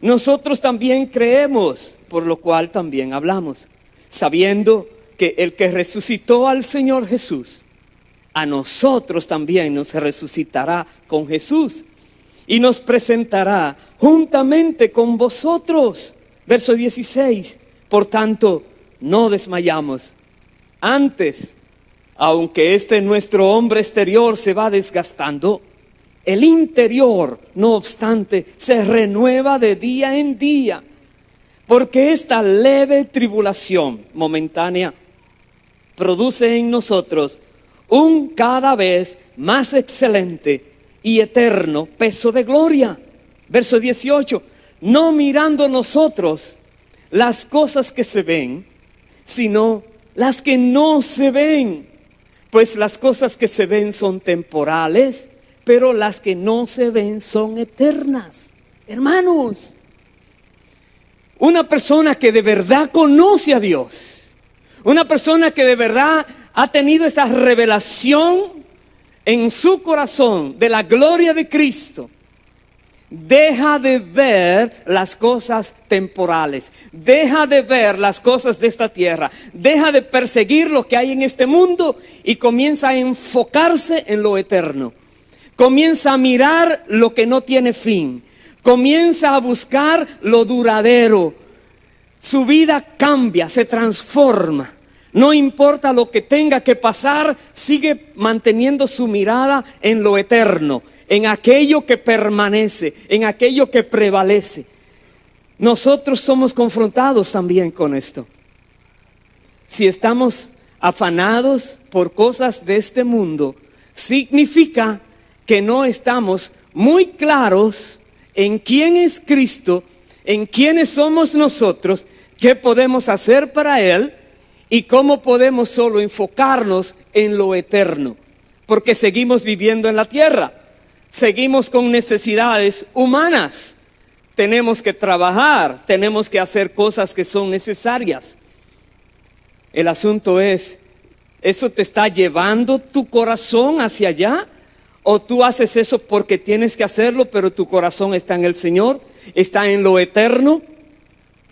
Nosotros también creemos, por lo cual también hablamos, sabiendo que el que resucitó al Señor Jesús, a nosotros también nos resucitará con Jesús y nos presentará juntamente con vosotros. Verso 16, por tanto, no desmayamos. Antes, aunque nuestro hombre exterior se va desgastando, el interior, no obstante, se renueva de día en día, porque esta leve tribulación momentánea produce en nosotros un cada vez más excelente y eterno peso de gloria. Verso 18, no mirando nosotros las cosas que se ven, sino las que no se ven, pues las cosas que se ven son temporales, pero las que no se ven son eternas. Hermanos, una persona que de verdad conoce a Dios, una persona que de verdad ha tenido esa revelación en su corazón de la gloria de Cristo, deja de ver las cosas temporales, deja de ver las cosas de esta tierra, deja de perseguir lo que hay en este mundo y comienza a enfocarse en lo eterno. Comienza a mirar lo que no tiene fin, comienza a buscar lo duradero. Su vida cambia, se transforma. No importa lo que tenga que pasar, sigue manteniendo su mirada en lo eterno, en aquello que permanece, en aquello que prevalece. nosotros somos confrontados también con esto. Si estamos afanados por cosas de este mundo, significa que no estamos muy claros en quién es Cristo, en quiénes somos nosotros, qué podemos hacer para Él y cómo podemos solo enfocarnos en lo eterno. Porque seguimos viviendo en la tierra, seguimos con necesidades humanas, tenemos que trabajar, tenemos que hacer cosas que son necesarias. El asunto es, ¿eso te está llevando tu corazón hacia allá? ¿O tú haces eso porque tienes que hacerlo, pero tu corazón está en el Señor, está en lo eterno?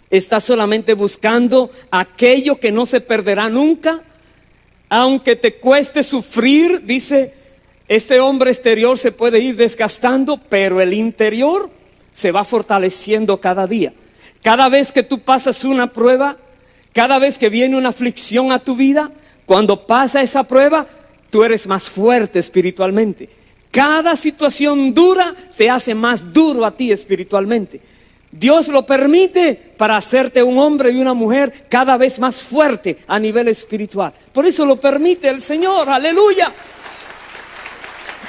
¿Estás solamente buscando aquello que no se perderá nunca? Aunque te cueste sufrir, dice, este hombre exterior se puede ir desgastando, pero el interior se va fortaleciendo cada día. Cada vez que tú pasas una prueba, cada vez que viene una aflicción a tu vida, cuando pasa esa prueba, tú eres más fuerte espiritualmente. Cada situación dura te hace más duro a ti espiritualmente. Dios lo permite para hacerte un hombre y una mujer cada vez más fuerte a nivel espiritual. Por eso lo permite el Señor. Aleluya.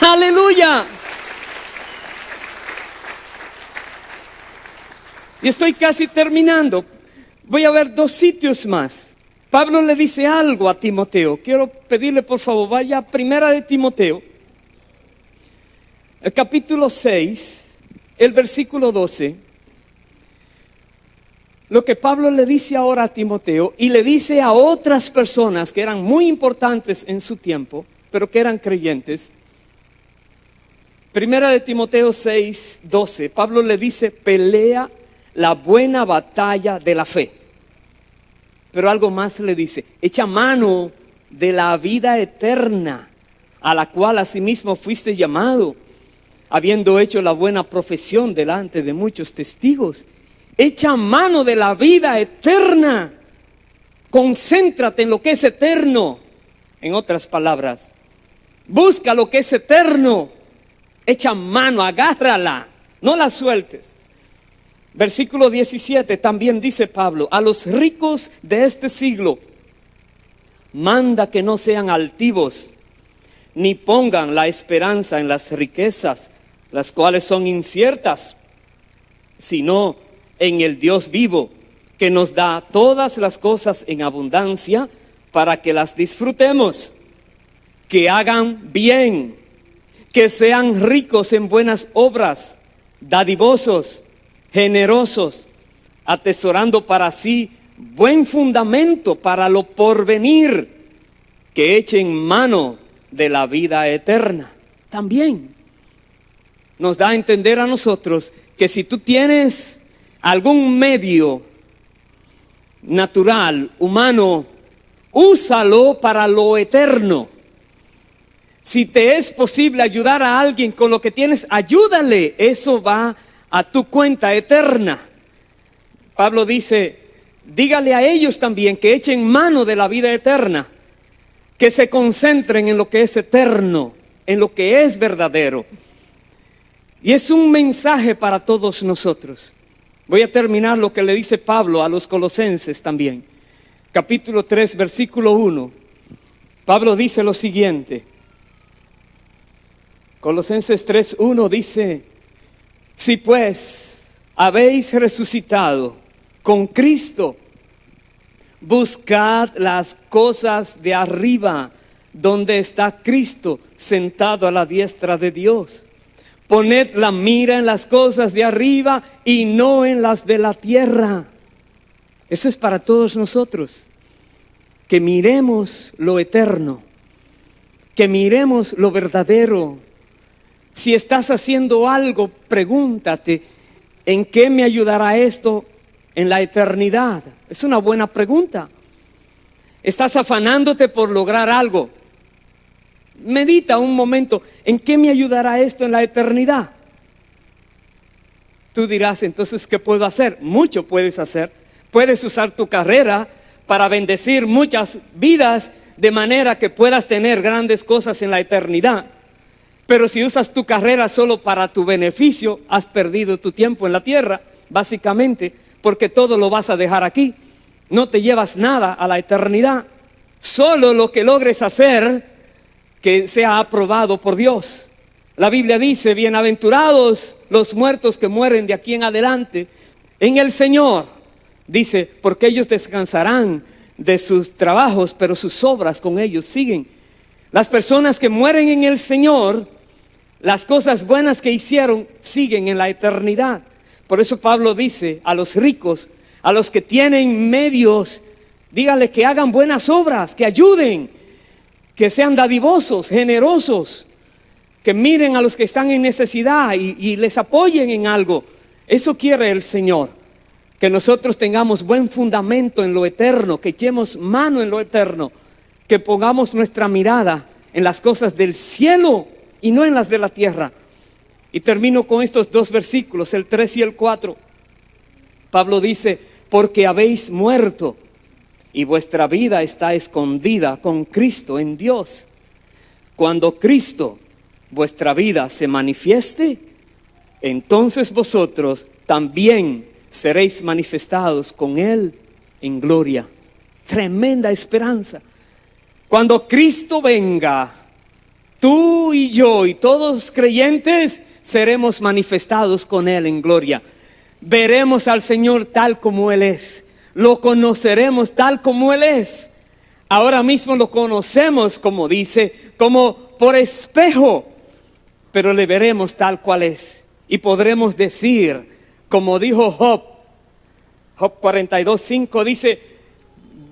Aleluya. Y estoy casi terminando. Voy a ver 2 sitios más. Pablo le dice algo a Timoteo. Quiero pedirle por favor, vaya a 1 de Timoteo, el capítulo 6, el versículo 12. Lo que Pablo le dice ahora a Timoteo y le dice a otras personas que eran muy importantes en su tiempo, pero que eran creyentes. 1 de Timoteo 6, 12. Pablo le dice, pelea la buena batalla de la fe. Pero algo más le dice, echa mano de la vida eterna, a la cual asimismo fuiste llamado, habiendo hecho la buena profesión delante de muchos testigos. Echa mano de la vida eterna. Concéntrate en lo que es eterno. En otras palabras, busca lo que es eterno. Echa mano, agárrala, no la sueltes. Versículo 17 también dice Pablo, a los ricos de este siglo, manda que no sean altivos, ni pongan la esperanza en las riquezas, las cuales son inciertas, sino en el Dios vivo, que nos da todas las cosas en abundancia para que las disfrutemos. Que hagan bien, que sean ricos en buenas obras, dadivosos, generosos, atesorando para sí buen fundamento para lo porvenir, que echen mano de la vida eterna. También nos da a entender a nosotros que si tú tienes algún medio natural, humano, úsalo para lo eterno. Si te es posible ayudar a alguien con lo que tienes, ayúdale. Eso va a tu cuenta eterna. Pablo dice, dígale a ellos también que echen mano de la vida eterna, que se concentren en lo que es eterno, en lo que es verdadero. Y es un mensaje para todos nosotros. Voy a terminar lo que le dice Pablo a los colosenses también. Capítulo 3, versículo 1. Pablo dice lo siguiente. Colosenses 3:1 dice, si pues habéis resucitado con Cristo, buscad las cosas de arriba, donde está Cristo sentado a la diestra de Dios. Poned la mira en las cosas de arriba y no en las de la tierra. Eso es para todos nosotros. Que miremos lo eterno, que miremos lo verdadero. Si estás haciendo algo, pregúntate, ¿en qué me ayudará esto en la eternidad? Es una buena pregunta. ¿Estás afanándote por lograr algo? Medita un momento, ¿en qué me ayudará esto en la eternidad? Tú dirás, entonces, ¿qué puedo hacer? Mucho puedes hacer. Puedes usar tu carrera para bendecir muchas vidas de manera que puedas tener grandes cosas en la eternidad. Pero si usas tu carrera solo para tu beneficio, has perdido tu tiempo en la tierra, básicamente, porque todo lo vas a dejar aquí. No te llevas nada a la eternidad. Solo lo que logres hacer que sea aprobado por Dios. La Biblia dice, bienaventurados los muertos que mueren de aquí en adelante en el Señor. Dice, porque ellos descansarán de sus trabajos, pero sus obras con ellos siguen. Las personas que mueren en el Señor, las cosas buenas que hicieron siguen en la eternidad. Por eso Pablo dice a los ricos, a los que tienen medios, dígale que hagan buenas obras, que ayuden, que sean dadivosos, generosos, que miren a los que están en necesidad y les apoyen en algo. Eso quiere el Señor, que nosotros tengamos buen fundamento en lo eterno, que echemos mano en lo eterno, que pongamos nuestra mirada en las cosas del cielo y no en las de la tierra. Y termino con estos dos versículos, el 3 y el 4. Pablo dice, porque habéis muerto y vuestra vida está escondida con Cristo en Dios. Cuando Cristo, vuestra vida, se manifieste, entonces vosotros también seréis manifestados con Él en gloria. Tremenda esperanza. Cuando Cristo venga, tú y yo y todos los creyentes seremos manifestados con Él en gloria. Veremos al Señor tal como Él es. Lo conoceremos tal como Él es. Ahora mismo lo conocemos, como dice, como por espejo, pero le veremos tal cual es. Y podremos decir, como dijo Job 42:5 dice,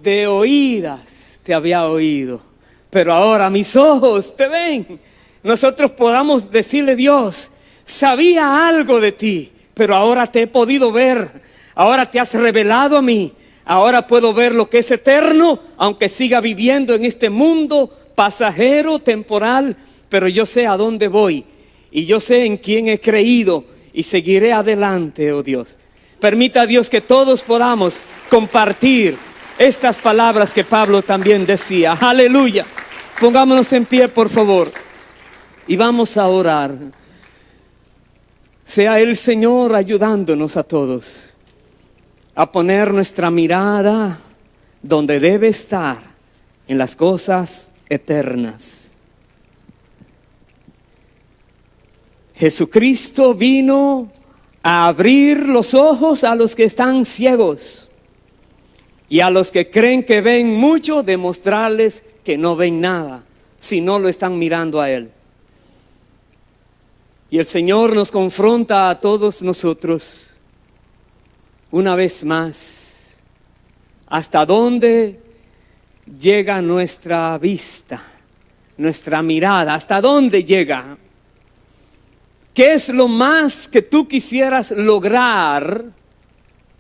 de oídas te había oído, pero ahora mis ojos te ven. Nosotros podamos decirle, Dios, sabía algo de ti, pero ahora te he podido ver. Ahora te has revelado a mí. Ahora puedo ver lo que es eterno, aunque siga viviendo en este mundo pasajero, temporal, pero yo sé a dónde voy y yo sé en quién he creído y seguiré adelante, oh Dios. Permita a Dios que todos podamos compartir estas palabras que Pablo también decía. Aleluya. Pongámonos en pie, por favor, y vamos a orar. Sea el Señor ayudándonos a todos a poner nuestra mirada donde debe estar, en las cosas eternas. Jesucristo vino a abrir los ojos a los que están ciegos y a los que creen que ven mucho, demostrarles que no ven nada si no lo están mirando a Él. Y el Señor nos confronta a todos nosotros una vez más. ¿Hasta dónde llega nuestra vista, nuestra mirada? ¿Hasta dónde llega? ¿Qué es lo más que tú quisieras lograr?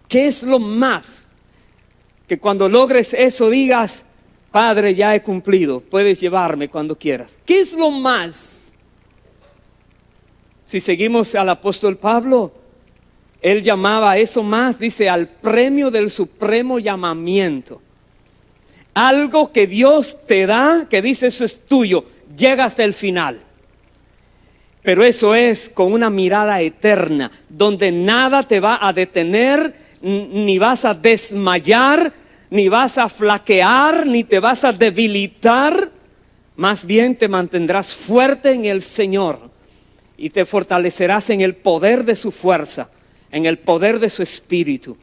¿Qué es lo más que cuando logres eso digas, Padre, ya he cumplido, puedes llevarme cuando quieras? ¿Qué es lo más? Si seguimos al apóstol Pablo, él llamaba a eso más, dice, al premio del supremo llamamiento. Algo que Dios te da, que dice eso es tuyo, llega hasta el final. Pero eso es con una mirada eterna, donde nada te va a detener, ni vas a desmayar, ni vas a flaquear, ni te vas a debilitar. Más bien te mantendrás fuerte en el Señor y te fortalecerás en el poder de su fuerza, en el poder de su espíritu.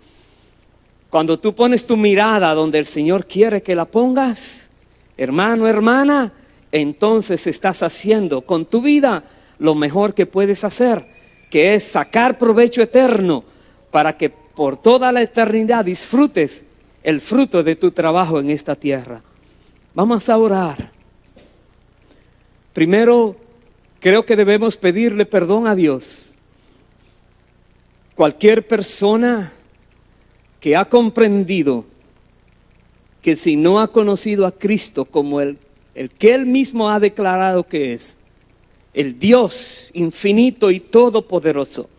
Cuando tú pones tu mirada donde el Señor quiere que la pongas, hermano, hermana, entonces estás haciendo con tu vida lo mejor que puedes hacer, que es sacar provecho eterno para que por toda la eternidad disfrutes el fruto de tu trabajo en esta tierra. Vamos a orar. Primero, creo que debemos pedirle perdón a Dios. Cualquier persona que ha comprendido que si no ha conocido a Cristo como el que Él mismo ha declarado que es, el Dios infinito y todopoderoso,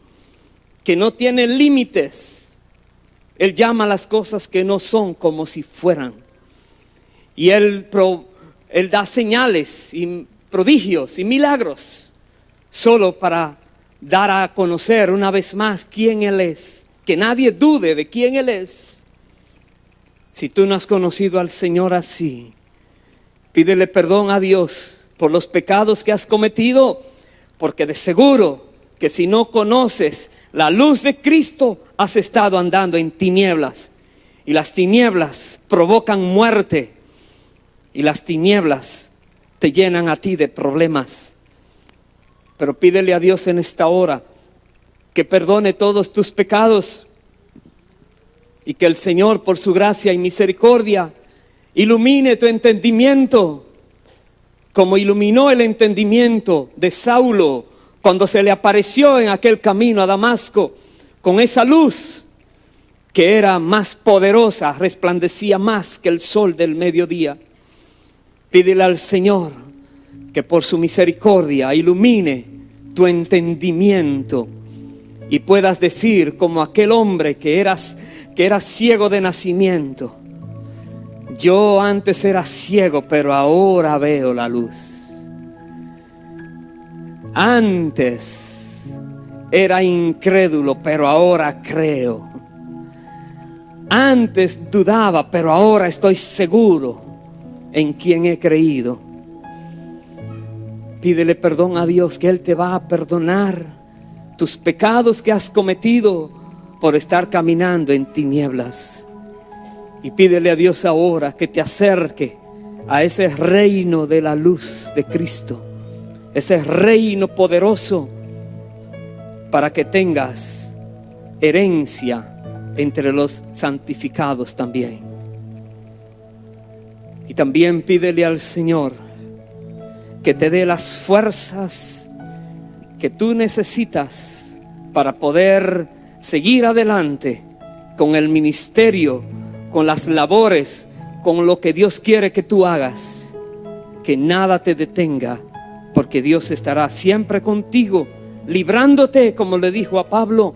que no tiene límites, Él llama las cosas que no son como si fueran. Y Él da señales y prodigios y milagros solo para dar a conocer una vez más quién Él es. que nadie dude de quién Él es. Si tú no has conocido al Señor así, pídele perdón a Dios por los pecados que has cometido, porque de seguro que si no conoces la luz de Cristo, has estado andando en tinieblas, y las tinieblas provocan muerte, y las tinieblas te llenan a ti de problemas. Pero pídele a Dios en esta hora que perdone todos tus pecados, y que el Señor, por su gracia y misericordia, ilumine tu entendimiento, como iluminó el entendimiento de Saulo cuando se le apareció en aquel camino a Damasco, con esa luz que era más poderosa, resplandecía más que el sol del mediodía. Pídele al Señor que por su misericordia ilumine tu entendimiento, y puedas decir como aquel hombre que era ciego de nacimiento: yo antes era ciego, pero ahora veo la luz. Antes era incrédulo, pero ahora creo. Antes dudaba, pero ahora estoy seguro en quien he creído. Pídele perdón a Dios, que Él te va a perdonar tus pecados que has cometido por estar caminando en tinieblas. Y pídele a Dios ahora que te acerque a ese reino de la luz de Cristo, ese reino poderoso, para que tengas herencia entre los santificados también. Y también pídele al Señor que te dé las fuerzas que tú necesitas para poder seguir adelante con el ministerio, con las labores, con lo que Dios quiere que tú hagas. Que nada te detenga, porque Dios estará siempre contigo, librándote, como le dijo a Pablo,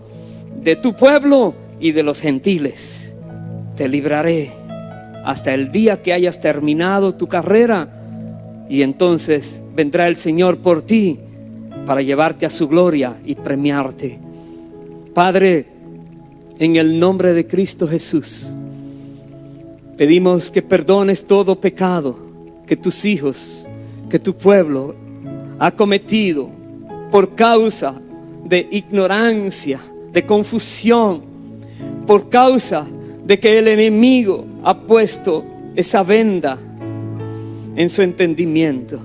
de tu pueblo y de los gentiles. Te libraré hasta el día que hayas terminado tu carrera, y entonces vendrá el Señor por ti para llevarte a su gloria y premiarte. Padre, en el nombre de Cristo Jesús, pedimos que perdones todo pecado que tus hijos, que tu pueblo ha cometido por causa de ignorancia, de confusión, por causa de que el enemigo ha puesto esa venda en su entendimiento.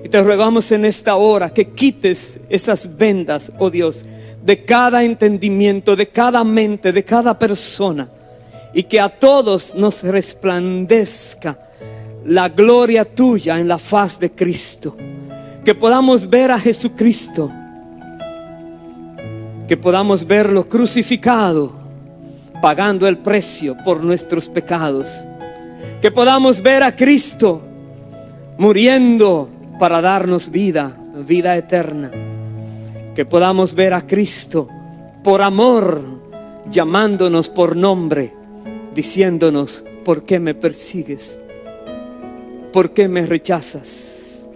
Y te rogamos en esta hora que quites esas vendas, oh Dios, de cada entendimiento, de cada mente, de cada persona, y que a todos nos resplandezca la gloria tuya en la faz de Cristo. Que podamos ver a Jesucristo, que podamos verlo crucificado, pagando el precio por nuestros pecados. Que podamos ver a Cristo muriendo para darnos vida, vida eterna. Que podamos ver a Cristo por amor, llamándonos por nombre, diciéndonos: ¿por qué me persigues? ¿Por qué me rechazas?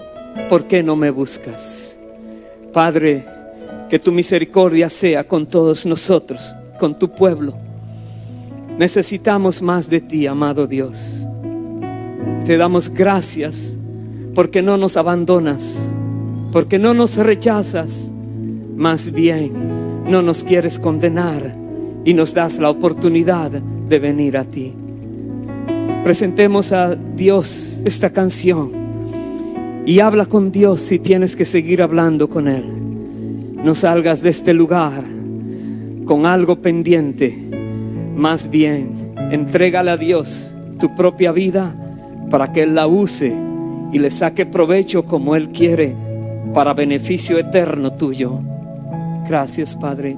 ¿Por qué no me buscas? Padre, que tu misericordia sea con todos nosotros, con tu pueblo. Necesitamos más de ti, amado Dios. Te damos gracias porque no nos abandonas, porque no nos rechazas, más bien no nos quieres condenar y nos das la oportunidad de venir a ti. Presentemos a Dios esta canción y habla con Dios si tienes que seguir hablando con Él. No salgas de este lugar con algo pendiente. Más bien, entrégale a Dios tu propia vida para que Él la use y le saque provecho como Él quiere, para beneficio eterno tuyo. Gracias, Padre.